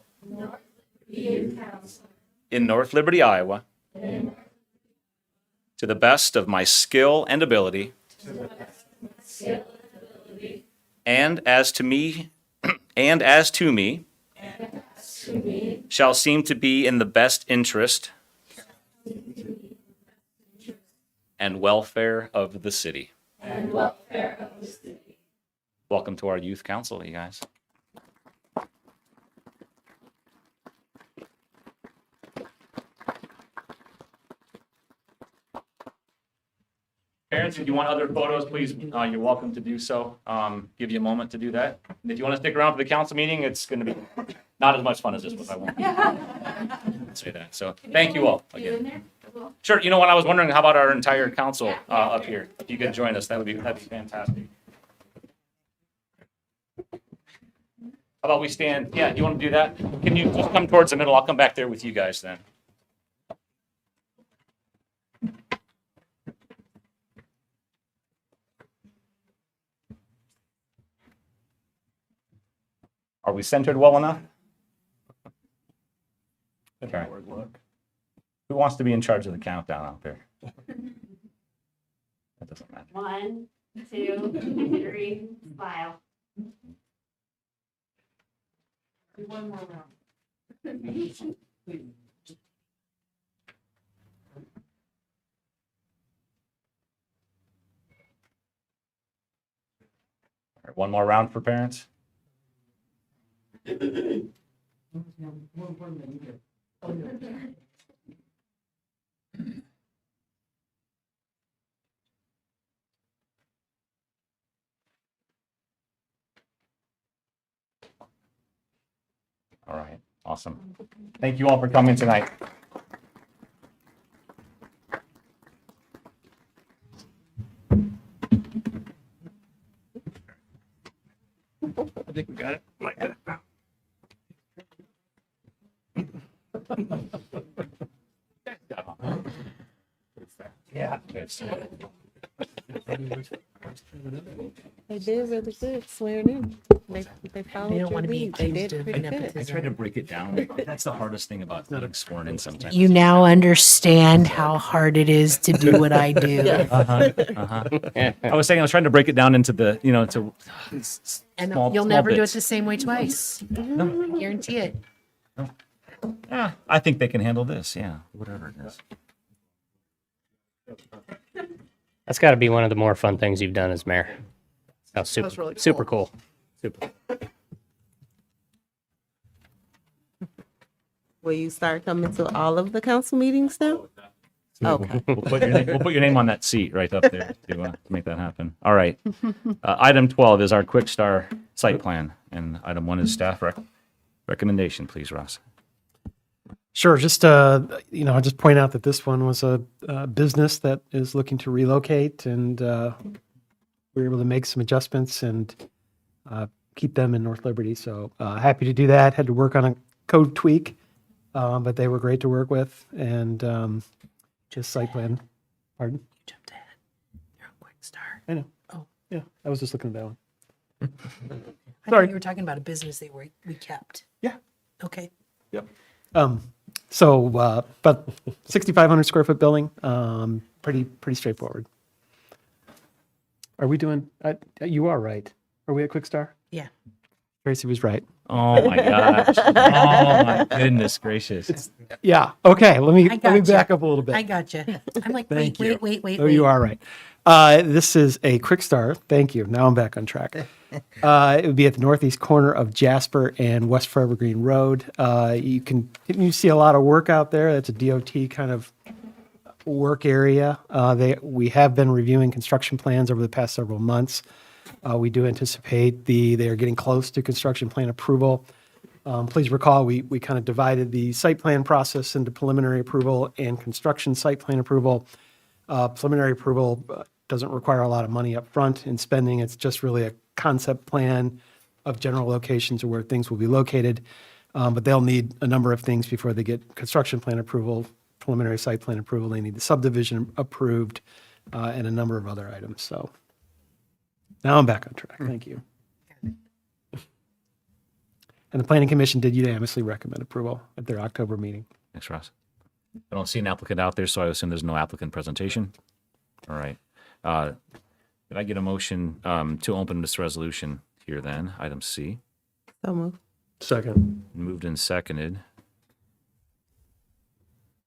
in North Liberty, Iowa, to the best of my skill and ability, and as to me, shall seem to be in the best interest and welfare of the city. Welcome to our youth council, you guys. Parents, if you want other photos, please, you're welcome to do so. Give you a moment to do that. And if you want to stick around for the council meeting, it's going to be not as much fun as this was. I won't say that. So thank you all again. Sure. You know what? I was wondering, how about our entire council up here? If you could join us, that'd be fantastic. How about we stand? Yeah, you want to do that? Can you just come towards the middle? I'll come back there with you guys then. Are we centered well enough? Okay. Who wants to be in charge of the countdown out there? That doesn't matter. 1, 2, 3, smile. Do one more round. All right, one more round for parents. All right, awesome. Thank you all for coming tonight. I think we got it. Might get it. Yeah. They did really good swearing in. They followed your lead. They did pretty good. I tried to break it down. That's the hardest thing about being sworn in sometimes. You now understand how hard it is to do what I do. I was saying I was trying to break it down into the, to And small, you'll small never do it bits. the same way twice. I guarantee it. Yeah, I think they can handle this. Yeah, whatever it is. That's got to be one of the more fun things you've done as mayor. That was super, That's really super cool. Super. Will you start coming to all of the council meetings now? Okay. We'll put your name on that seat right up there to make that happen. All right. Item 12 is our Quick Star site plan, and item 1 is staff recommendation. Please, Ross. Sure. Just, I'll just point out that this one was a business that is looking to relocate, and we were able to make some adjustments and keep them in North Liberty. So happy to do that. Had to work on a code tweak, but they were great to work with, and just site plan. Pardon? You jumped ahead. You're on Quick Star. I know. Oh. Yeah, I was just looking at that one. I Sorry. thought you were talking about a business we kept. Yeah. Okay. Yep. So, about 6,500 square foot building, pretty straightforward. Are we doing, you are right. Are we at Quick Star? Yeah. Tracy was right. Oh my gosh. Oh my goodness gracious. Yeah. Okay. Let me gotcha. back up a little bit. I got you. I'm like, Thank you. wait. Oh, you are right. This is a Quick Star. Thank you. Now I'm back on track. It would be at the northeast corner of Jasper and West Forever Green Road. You see a lot of work out there. That's a DOT kind of work area. We have been reviewing construction plans over the past several months. We do anticipate they are getting close to construction plan approval. Please recall, we kind of divided the site plan process into preliminary approval and construction site plan approval. Preliminary approval doesn't require a lot of money up front in spending. It's just really a concept plan of general locations of where things will be located. But they'll need a number of things before they get construction plan approval, preliminary site plan approval. They need the subdivision approved, and a number of other items. So now I'm back on track. Thank you. And the planning commission did unanimously recommend approval at their October meeting. Thanks, Ross. I don't see an applicant out there, so I assume there's no applicant presentation. All right. Did I get a motion to open this resolution here then? Item C. So move. Second. Moved and seconded.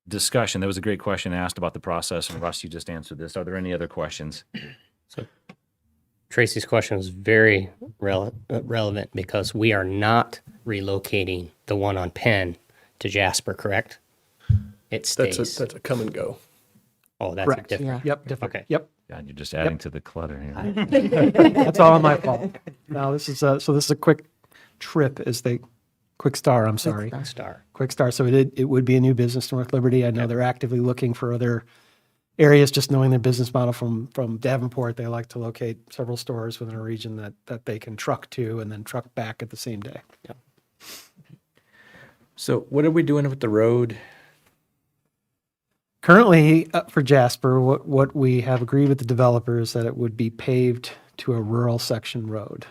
Discussion. There was a great question asked about the process, and Russ, you just answered this. Are there any other questions? So Tracy's question was very relevant because we are not relocating the one on Penn to Jasper, correct? It stays. That's a come and go. Oh, that's Correct. a different. Yep, different. Okay. Yep. God, you're just adding to the clutter here. That's all my fault. No, this is this is a quick trip quick star, I'm sorry. Quick star. So it would be a new business to North Liberty. I know they're actively looking for other areas, just knowing their business model from Davenport. They like to locate several stores within a region that they can truck to and then truck back at the same day. Yeah. So what are we doing with the road? Currently, for Jasper, what we have agreed with the developers that it would be paved to a rural section road.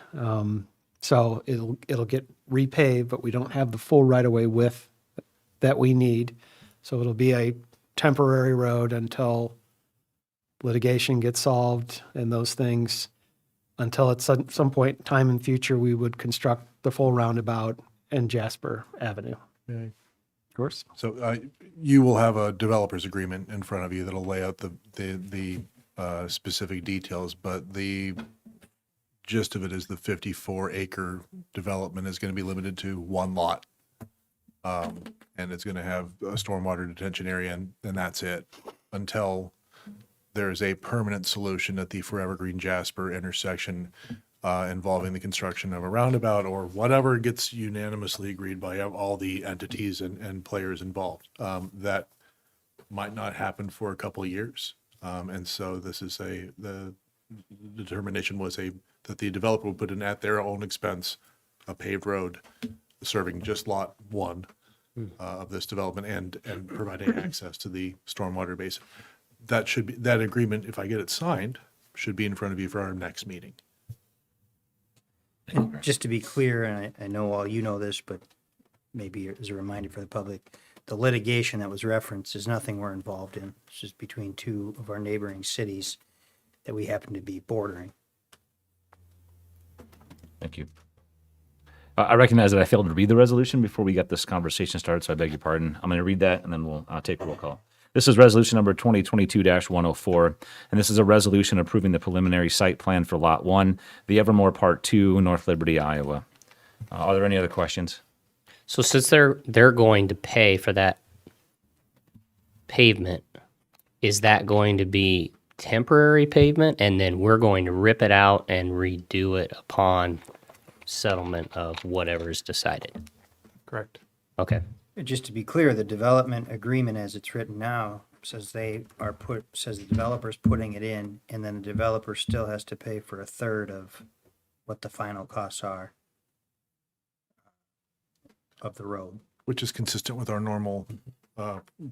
So it'll get repaved, but we don't have the full right-of-way width that we need. So it'll be a temporary road until litigation gets solved and those things. Until at some point in time in future, we would construct the full roundabout and Jasper Avenue. Yeah. Of course. So you will have a developer's agreement in front of you that'll lay out the specific details, but the gist of it is the 54-acre development is going to be limited to one lot. And it's going to have a stormwater detention area, and that's it until there's a permanent solution at the Forever Green Jasper intersection involving the construction of a roundabout or whatever gets unanimously agreed by all the entities and players involved. That might not happen for a couple of years. And so this is the determination was that the developer would put in at their own expense a paved road serving just lot one of this development and providing access to the stormwater basin. That agreement, if I get it signed, should be in front of you for our next meeting. And just to be clear, and I know all you know this, but maybe as a reminder for the public, the litigation that was referenced is nothing we're involved in. It's just between two of our neighboring cities that we happen to be bordering. Thank you. I recognize that I failed to read the resolution before we got this conversation started, so I beg your pardon. I'm going to read that, and then we'll take a roll call. This is resolution number 2022-104, and this is a resolution approving the preliminary site plan for Lot 1, the Evermore Part 2, North Liberty, Iowa. Are there any other questions? So since they're going to pay for that pavement, is that going to be temporary pavement, and then we're going to rip it out and redo it upon settlement of whatever is decided? Correct. Okay. Just to be clear, the development agreement as it's written now says the developer's putting it in, and then the developer still has to pay for a third of what the final costs are of the road. Which is consistent with our normal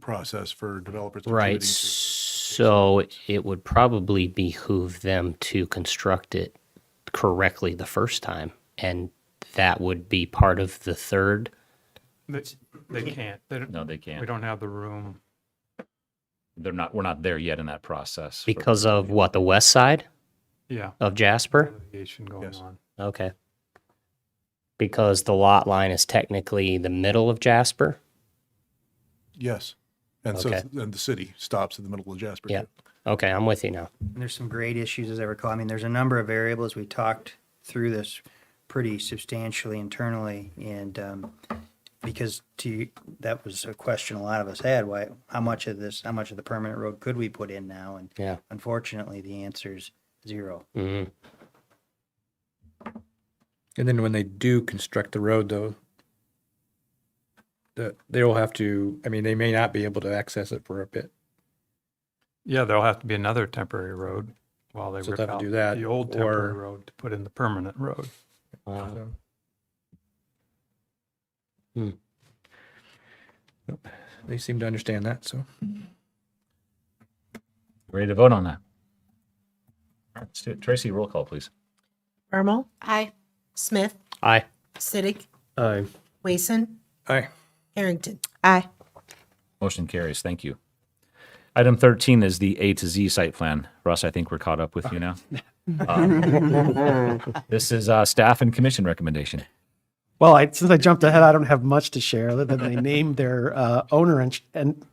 process for developers. Right. So it would probably behoove them to construct it correctly the first time, and that would be part of the third. They can't. No, they can't. We don't have the room. We're not there yet in that process. Because of what, the west side? Yeah. Of Jasper? Litigation going on. Okay. Because the lot line is technically the middle of Jasper? Yes. And Okay. so and the city stops in the middle of Jasper. Yeah. Okay, I'm with you now. And there's some grade issues, as I recall. I mean, there's a number of variables. We talked through this pretty substantially internally, and because that was a question a lot of us had. How much of the permanent road could we put in now? And yeah, unfortunately, the answer is zero. Mm-hmm. And then when they do construct the road, though, they'll have to, I mean, they may not be able to access it for a bit. Yeah, there'll have to be another temporary road while they So rip they'll have out to do that, the old temporary or- road to put in the permanent road. So- Hmm. Nope. They seem to understand that, so. Ready to vote on that? All right, let's do it. Tracy, roll call, please. Bermal, Aye. Smith, Aye. Siddick, Aye. Wason, Aye. Harrington. Aye. Motion carries. Thank you. Item 13 is the A to Z site plan. Russ, I think we're caught up with you now. This is staff and commission recommendation. Well, since I jumped ahead, I don't have much to share other than they named their owner and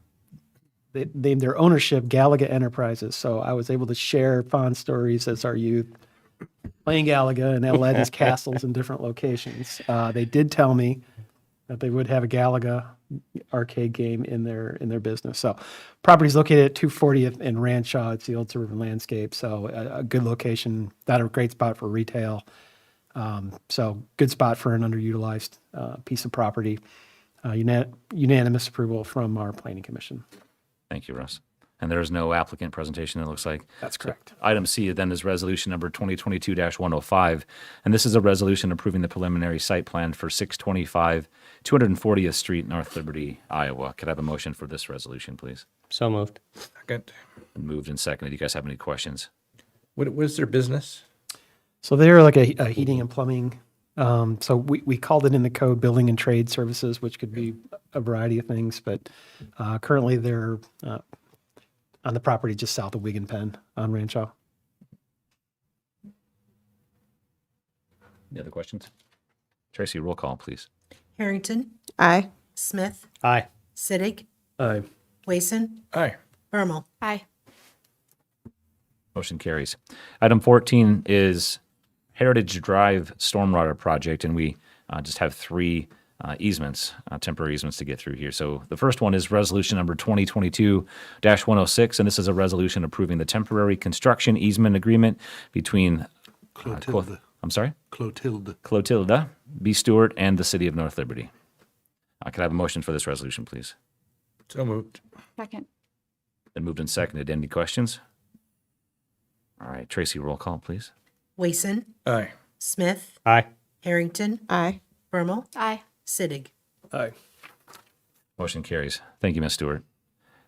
they named their ownership Galaga Enterprises. So I was able to share fond stories as our youth playing Galaga and Aladdin's castles in different locations. They did tell me that they would have a Galaga arcade game in their business. So property's located at 240th and Ranchaw. It's the old suburban landscape. So a good location, not a great spot for retail. So good spot for an underutilized piece of property. Unanimous approval from our planning commission. Thank you, Russ. And there is no applicant presentation, it looks like. That's correct. Item C then is resolution number 2022-105, and this is a resolution approving the preliminary site plan for 625 240th Street, North Liberty, Iowa. Could I have a motion for this resolution, please? So moved. Second. Moved and seconded. Do you guys have any questions? What is their business? So they're like a heating and plumbing. So we called it in the code building and trade services, which could be a variety of things, but currently they're on the property just south of Wigan Pen on Rancho. Any other questions? Tracy, roll call, please. Harrington, Aye. Smith, Aye. Sittig, Aye. Wason, Aye. Bermal. Aye. Motion carries. Item 14 is Heritage Drive Stormwater Project, and we just have three easements, temporary easements to get through here. So the first one is resolution number 2022-106, and this is a resolution approving the temporary construction easement agreement between Clotilde. I'm sorry? Clotilde. Clotilda B. Stewart and the city of North Liberty. Could I have a motion for this resolution, please? So moved. Second. Been moved and seconded. Any questions? All right, Tracy, roll call, please. Wason, Aye. Smith, Aye. Harrington, Aye. Bermal, Aye. Sittig. Aye. Motion carries. Thank you, Ms. Stewart.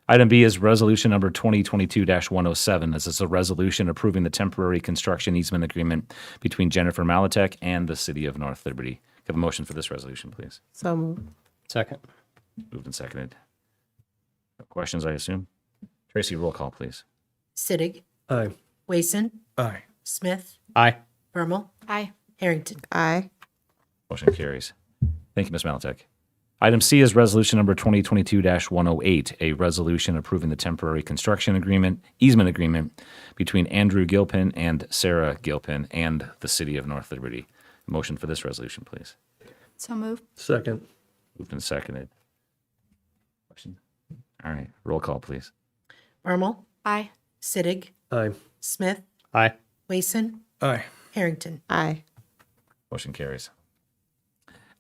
Item B is resolution number 2022-107. This is a resolution approving the temporary construction easement agreement between Jennifer Malatek and the city of North Liberty. Have a motion for this resolution, please. So moved. Second. Moved and seconded. No questions, I assume? Tracy, roll call, please. Sittig, Aye. Wason, Aye. Smith, Aye. Bermal, Aye. Harrington. Aye. Motion carries. Thank you, Ms. Malatek. Item C is resolution number 2022-108, a resolution approving the temporary construction easement agreement between Andrew Gilpin and Sarah Gilpin and the city of North Liberty. Motion for this resolution, please. So moved. Second. Moved and seconded. Question? All right, roll call, please. Bermal, Aye. Sittig, Aye. Smith, Aye. Wason, Aye. Harrington. Aye. Motion carries.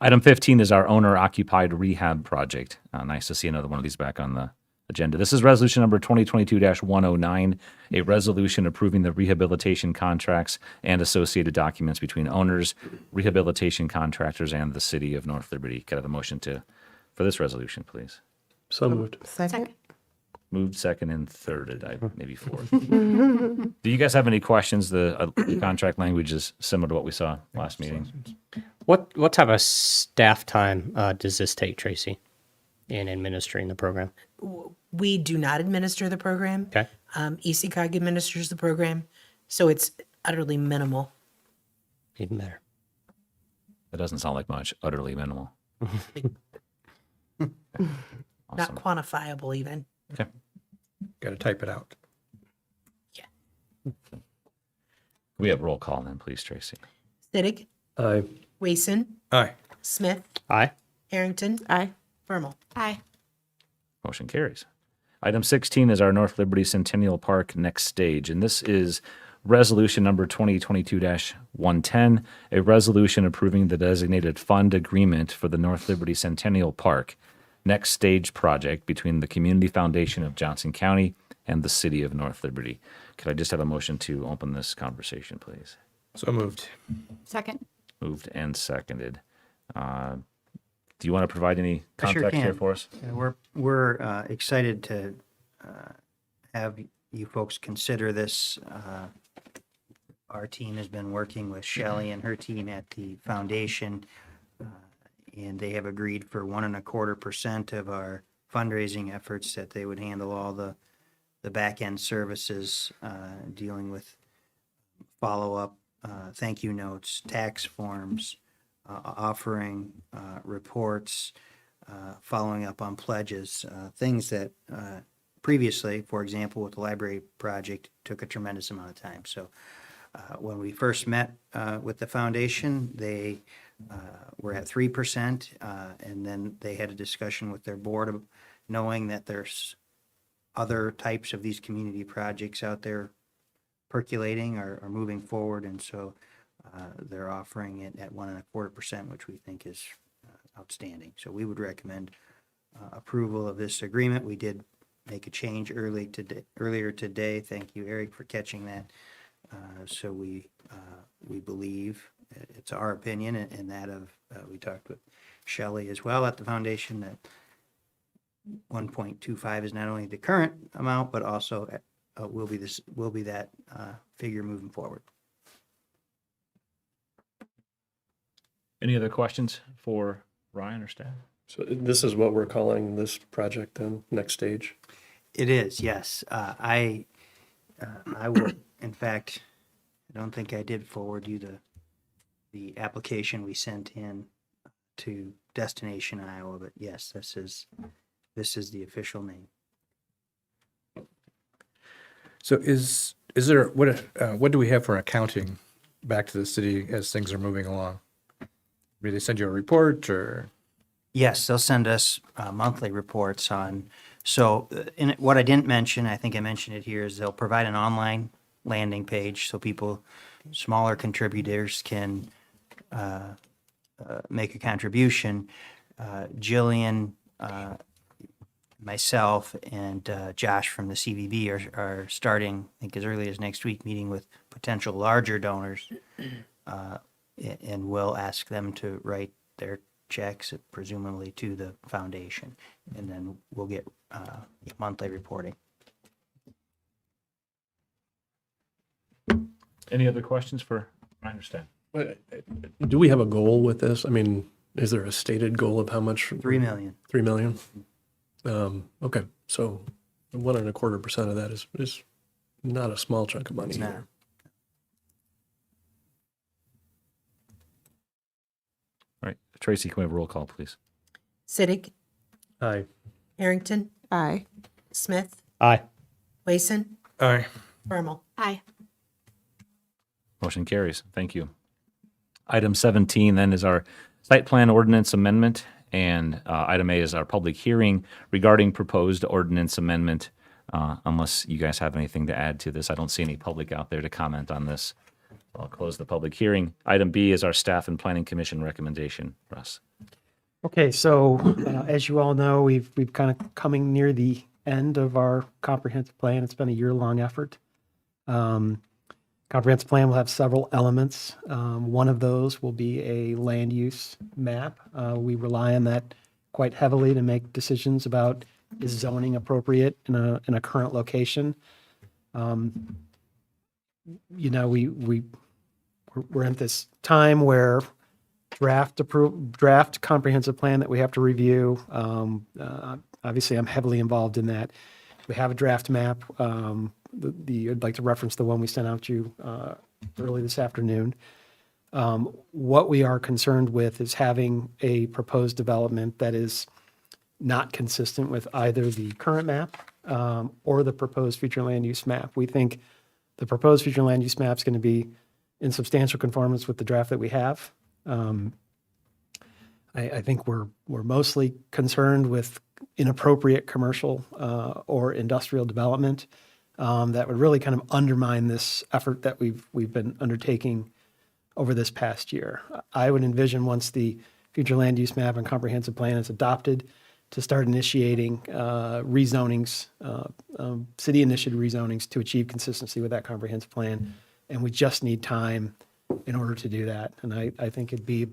Item 15 is our owner-occupied rehab project. Nice to see another one of these back on the agenda. This is resolution number 2022-109, a resolution approving the rehabilitation contracts and associated documents between owners, rehabilitation contractors, and the city of North Liberty. Could I have a motion for this resolution, please? So moved. Second. Moved, second, and thirded, maybe fourth. Do you guys have any questions? The contract language is similar to what we saw last meeting. What type of staff time does this take, Tracy, in administering the program? We do not administer the program. Okay. ECOG administers the program, so it's utterly minimal. Even better. That doesn't sound like much. Utterly minimal. Not quantifiable even. Okay. Got to type it out. We have roll call then, please, Tracy. Sittig, Aye. Wason, Aye. Smith, Aye. Harrington, Aye. Bermal. Aye. Motion carries. Item 16 is our North Liberty Centennial Park next stage, and this is resolution number 2022-110, a resolution approving the designated fund agreement for the North Liberty Centennial Park next stage project between the Community Foundation of Johnson County and the city of North Liberty. Could I just have a motion to open this conversation, please? So moved. Second. Moved and seconded. Do you want to provide any I sure context here can. for us? Yeah, we're excited to have you folks consider this. Our team has been working with Shelley and her team at the foundation and they have agreed for 1.25% of our fundraising efforts that they would handle all the back end services dealing with follow-up, thank you notes, tax forms, offering reports, following up on pledges, things that previously, for example, with the library project, took a tremendous amount of time. So when we first met with the foundation, they were at 3%, and then they had a discussion with their board of knowing that there's other types of these community projects out there percolating or moving forward, and so they're offering it at 1.25%, which we think is outstanding. So we would recommend approval of this agreement. We did make a change earlier today. Thank you, Eric, for catching that. So we believe, it's our opinion and that of, we talked with Shelley as well at the foundation, that 1.25 is not only the current amount, but also will be that figure moving forward. Any other questions for Ryan or staff? So this is what we're calling this project then, next stage? It is, yes. I will, in fact, I don't think I did forward you the application we sent in to Destination Iowa, but yes, this is the official name. So is there, what do we have for accounting back to the city as things are moving along? Do they send you a report or? Yes, they'll send us monthly reports on, so what I didn't mention, I think I mentioned it here, is they'll provide an online landing page so people, smaller contributors can make a contribution. Jillian, myself, and Josh from the CVB are starting, I think as early as next week, meeting with potential larger donors, and we'll ask them to write their checks, presumably to the foundation, and then we'll get monthly reporting. Any other questions for Ryan or staff? Do we have a goal with this? I mean, is there a stated goal of how much? 3 million. 3 million? Okay, so 1.25% of that is not a small chunk of money. It's not. either. All right, Tracy, can we have a roll call, please? Siddiq, Aye. Harrington. Aye. Smith, Aye. Wason, Aye. Bermal. Aye. Motion carries. Thank you. Item 17 then is our site plan ordinance amendment, and item A is our public hearing regarding proposed ordinance amendment. Unless you guys have anything to add to this, I don't see any public out there to comment on this. I'll close the public hearing. Item B is our staff and planning commission recommendation. Russ. Okay, so as you all know, we've kind of coming near the end of our comprehensive plan. It's been a year-long effort. Comprehensive plan will have several elements. One of those will be a land use map. We rely on that quite heavily to make decisions about is zoning appropriate in a current location. You know, we're at this time where draft comprehensive plan that we have to review. Obviously, I'm heavily involved in that. We have a draft map. I'd like to reference the one we sent out to you early this afternoon. What we are concerned with is having a proposed development that is not consistent with either the current map or the proposed future land use map. We think the proposed future land use map is going to be in substantial conformance with the draft that we have. I think we're mostly concerned with inappropriate commercial or industrial development that would really kind of undermine this effort that we've been undertaking over this past year. I would envision once the future land use map and comprehensive plan is adopted to start initiating rezonings, city-initiated rezonings to achieve consistency with that comprehensive plan. And we just need time in order to do that. And I think it'd be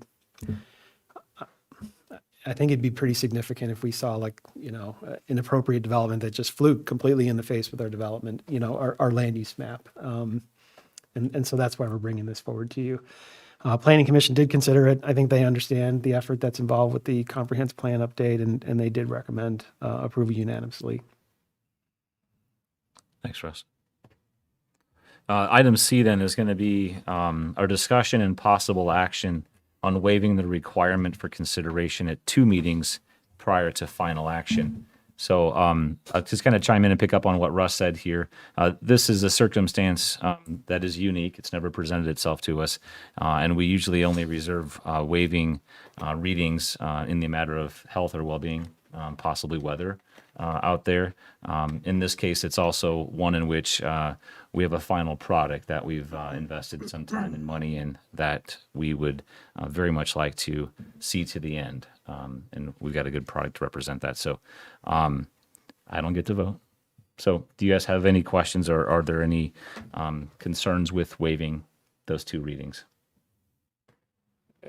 pretty significant if we saw, like, you know, inappropriate development that just flew completely in the face with our development, you know, our land use map. And so that's why we're bringing this forward to you. Planning Commission did consider it. I think they understand the effort that's involved with the comprehensive plan update, and they did recommend approval unanimously. Thanks, Russ. Item C then is going to be our discussion and possible action on waiving the requirement for consideration at 2 meetings prior to final action. So I'll just kind of chime in and pick up on what Russ said here. This is a circumstance that is unique. It's never presented itself to us. And we usually only reserve waiving readings in the matter of health or well-being, possibly weather out there. In this case, it's also one in which we have a final product that we've invested some time and money in that we would very much like to see to the end. And we've got a good product to represent that. So I don't get to vote. So do you guys have any questions, or are there any concerns with waiving those 2 readings?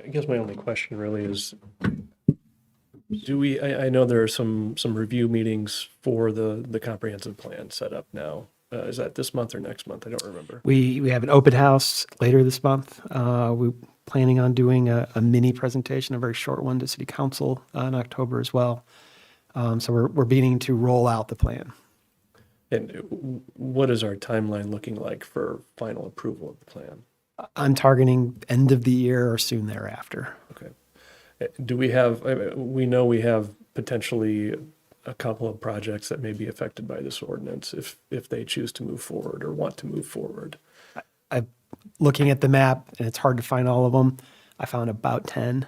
I guess my only question really is, do we, I know there are some review meetings for the comprehensive plan set up now. Is that this month or next month? I don't remember. We have an open house later this month. We're planning on doing a mini presentation, a very short one, to City Council in October as well. So we're beginning to roll out the plan. And what is our timeline looking like for final approval of the plan? I'm targeting end of the year or soon thereafter. Okay. Do we have, we know we have potentially a couple of projects that may be affected by this ordinance if they choose to move forward or want to move forward. I'm looking at the map, and it's hard to find all of them. I found about 10.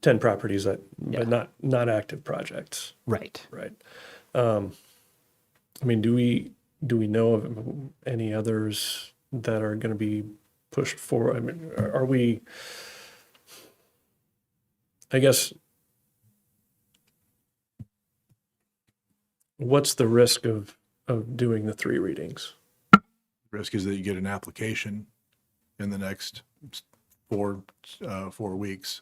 10 properties that, but not active projects. Right. Right. I mean, do we know of any others that are going to be pushed forward? I mean, are we, I guess, what's the risk of doing the 3 readings? Risk is that you get an application in the next 4 weeks.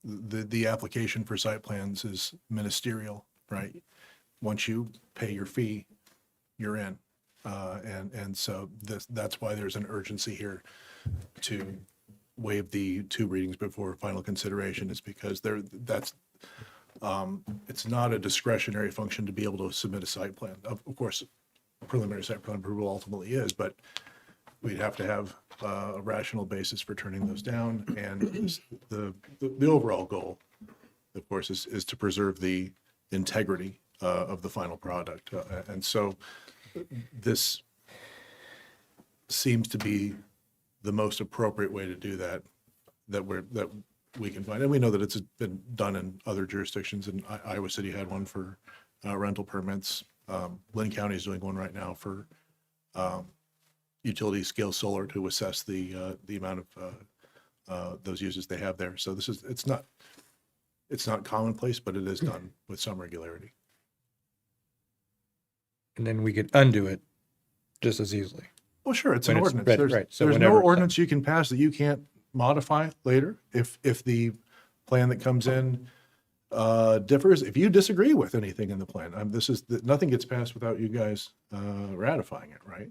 The application for site plans is ministerial, right? Once you pay your fee, you're in. And so that's why there's an urgency here to waive the 2 readings before final consideration, is because it's not a discretionary function to be able to submit a site plan. Of course, preliminary site plan approval ultimately is, but we'd have to have a rational basis for turning those down. And the overall goal, of course, is to preserve the integrity of the final product. And so this seems to be the most appropriate way to do that we can find. And we know that it's been done in other jurisdictions, and Iowa City had one for rental permits. Lynn County is doing one right now for utility scale solar to assess the amount of those uses they have there. So it's not commonplace, but it is done with some regularity. And then we could undo it just as easily. Well, sure, it's When an it's ordinance. ready, right. So There's whenever no it's ordinance you can pass that you can't modify later if the plan that comes in differs. If you disagree with anything in the plan, nothing gets passed without you guys ratifying it, right?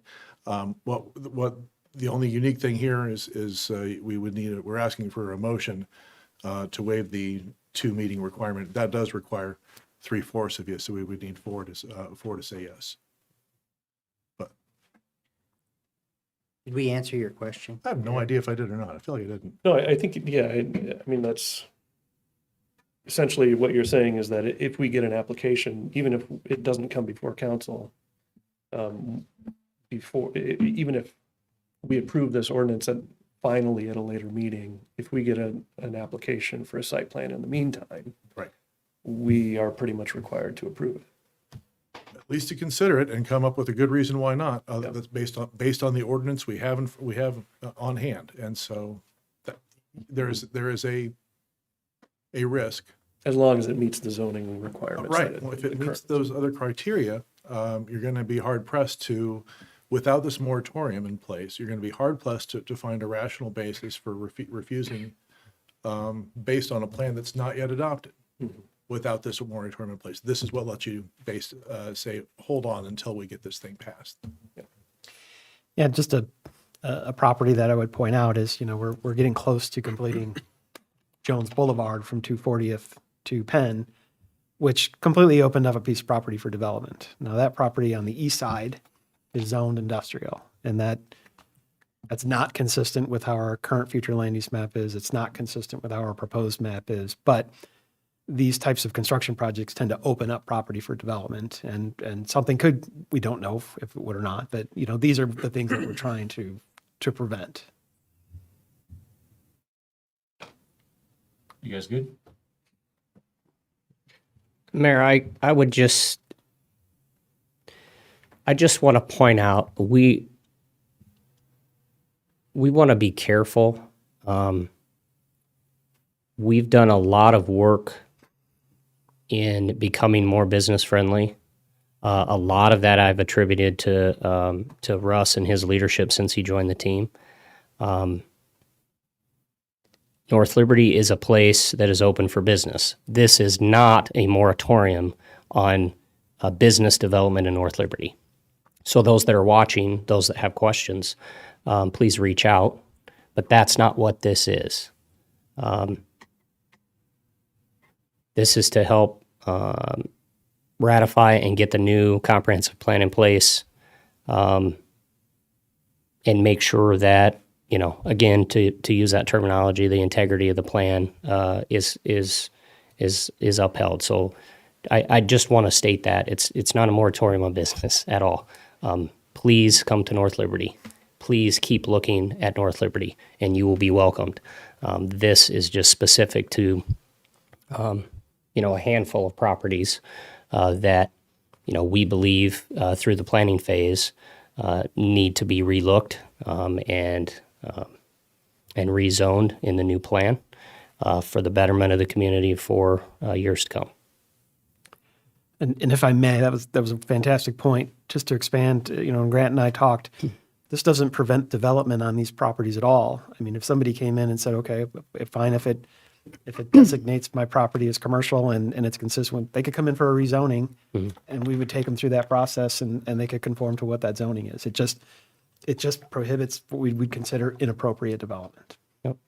What the only unique thing here is we're asking for a motion to waive the 2 meeting requirement. That does require 3/4 of you, so we would need 4 to say yes. Did we answer your question? I have no idea if I did or not. I feel like I didn't. No, I think, yeah, I mean, that's essentially what you're saying, is that if we get an application, even if it doesn't come before council, even if we approve this ordinance and finally at a later meeting, if we get an application for a site plan in the meantime, right, we are pretty much required to approve it. At least to consider it and come up with a good reason why not. That's based on the ordinance we have on hand, and so there is a risk, as long as it meets the zoning requirements. Right. Well, if it meets those other criteria, you're going to be hard pressed to, without this moratorium in place, you're going to be hard pressed to find a rational basis for refusing based on a plan that's not yet adopted. Mm-hmm. Without this moratorium in place. This is what lets you say, hold on until we get this thing passed. Yeah, just to a property that I would point out is, we're getting close to completing Jones Boulevard from 240th to Penn, which completely opened up a piece of property for development. Now that property on the east side is zoned industrial, and that's not consistent with how our current future land use map is. It's not consistent with how our proposed map is, but these types of construction projects tend to open up property for development, and something could, we don't know if it would or not, but these are the things that we're trying to prevent. You guys good? Mayor, I just want to point out, we want to be careful. We've done a lot of work in becoming more business friendly. A lot of that I've attributed to Russ and his leadership since he joined the team. North Liberty is a place that is open for business. This is not a moratorium on business development in North Liberty. So those that are watching, those that have questions, please reach out. But that's not what this is. This is to help ratify and get the new comprehensive plan in place, and make sure that, again, to use that terminology, the integrity of the plan is upheld. So I just want to state that it's not a moratorium on business at all. Please come to North Liberty. Please keep looking at North Liberty, and you will be welcomed. This is just specific to a handful of properties that we believe through the planning phase need to be relooked and rezoned in the new plan for the betterment of the community for years to come. And if I may, that was a fantastic point. Just to expand, Grant and I talked. This doesn't prevent development on these properties at all. I mean, if somebody came in and said, okay, fine, if it designates my property as commercial and it's consistent, they could come in for a rezoning, and we would take them through that process, and they could conform to what that zoning is. It just prohibits what we would consider inappropriate development. Yep.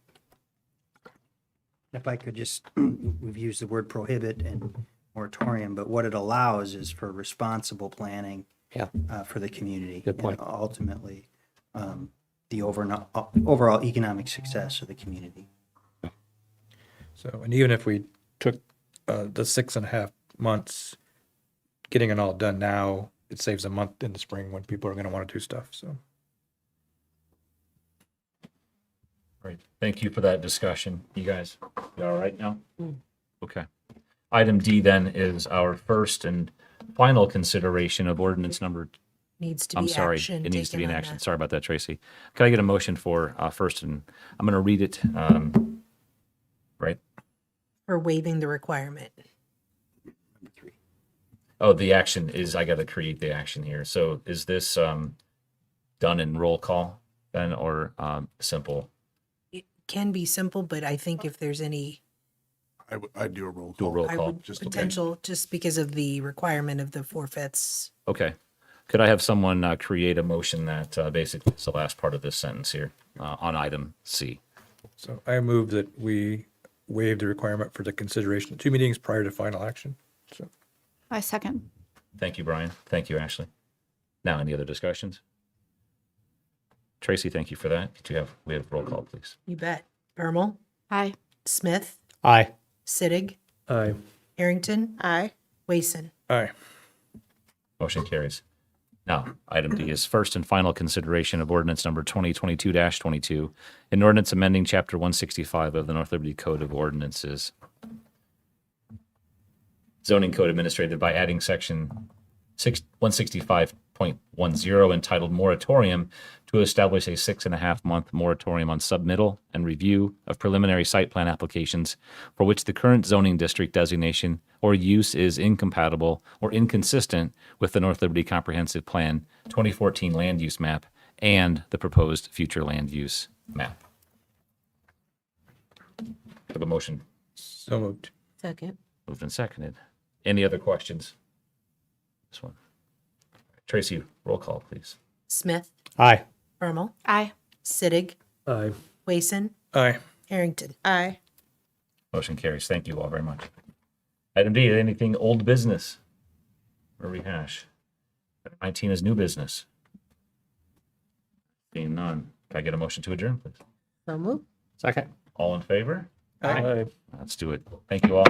If I could just, we've used the word prohibit and moratorium, but what it allows is for responsible planning for the community. Good point. And ultimately, the overall economic success of the community. So, and even if we took the 6.5 months, getting it all done now, it saves a month in the spring when people are going to want to do stuff. So, Great. Thank you for that discussion. You guys, you all right now? Okay. Item D then is our first and final consideration of ordinance number. Needs to be I'm sorry, action it needs to be taken an on action. that. Sorry about that, Tracy. Can I get a motion for first and I'm going to read it. Right. For waiving the requirement. Oh, the action is, I got to create the action here. So is this done in roll call then, or simple? It can be simple, but I think if there's any I'd do a roll Do a call. roll I call. would potential, just because of the requirement of the 4/5. Okay. Could I have someone create a motion that basically is the last part of this sentence here on item C? so I move that we waive the requirement for the consideration of 2 meetings prior to final action. So, I second. Thank you, Brian. Thank you, Ashley. Now, any other discussions? Tracy, thank you for that. We have roll call, please. You bet. Bermal, Aye. Smith, Aye. Sittig, Aye. Harrington, Aye. Wason. aye. Motion carries. Now, item D is first and final consideration of ordinance number 2022-22, an ordinance amending Chapter 165 of the North Liberty Code of Ordinances, zoning code administrated by adding section 165.10 entitled Moratorium to establish a 6.5-month moratorium on submittal and review of preliminary site plan applications for which the current zoning district designation or use is incompatible or inconsistent with the North Liberty Comprehensive Plan 2014 land use map and the proposed future land use map. Have a motion So moved. Second. moved and seconded. Any other questions? This one. Tracy, roll call, please. Smith, Aye. Bermal, Aye. Sittig, Aye. Wason, Aye. Harrington. Aye. Motion carries. Thank you all very much. Item D, anything old business or rehash? Item 19 is new business. Seeing none. Can I get a motion to adjourn, please? So move. Second. All in favor? Aye. Let's do it. Thank you all.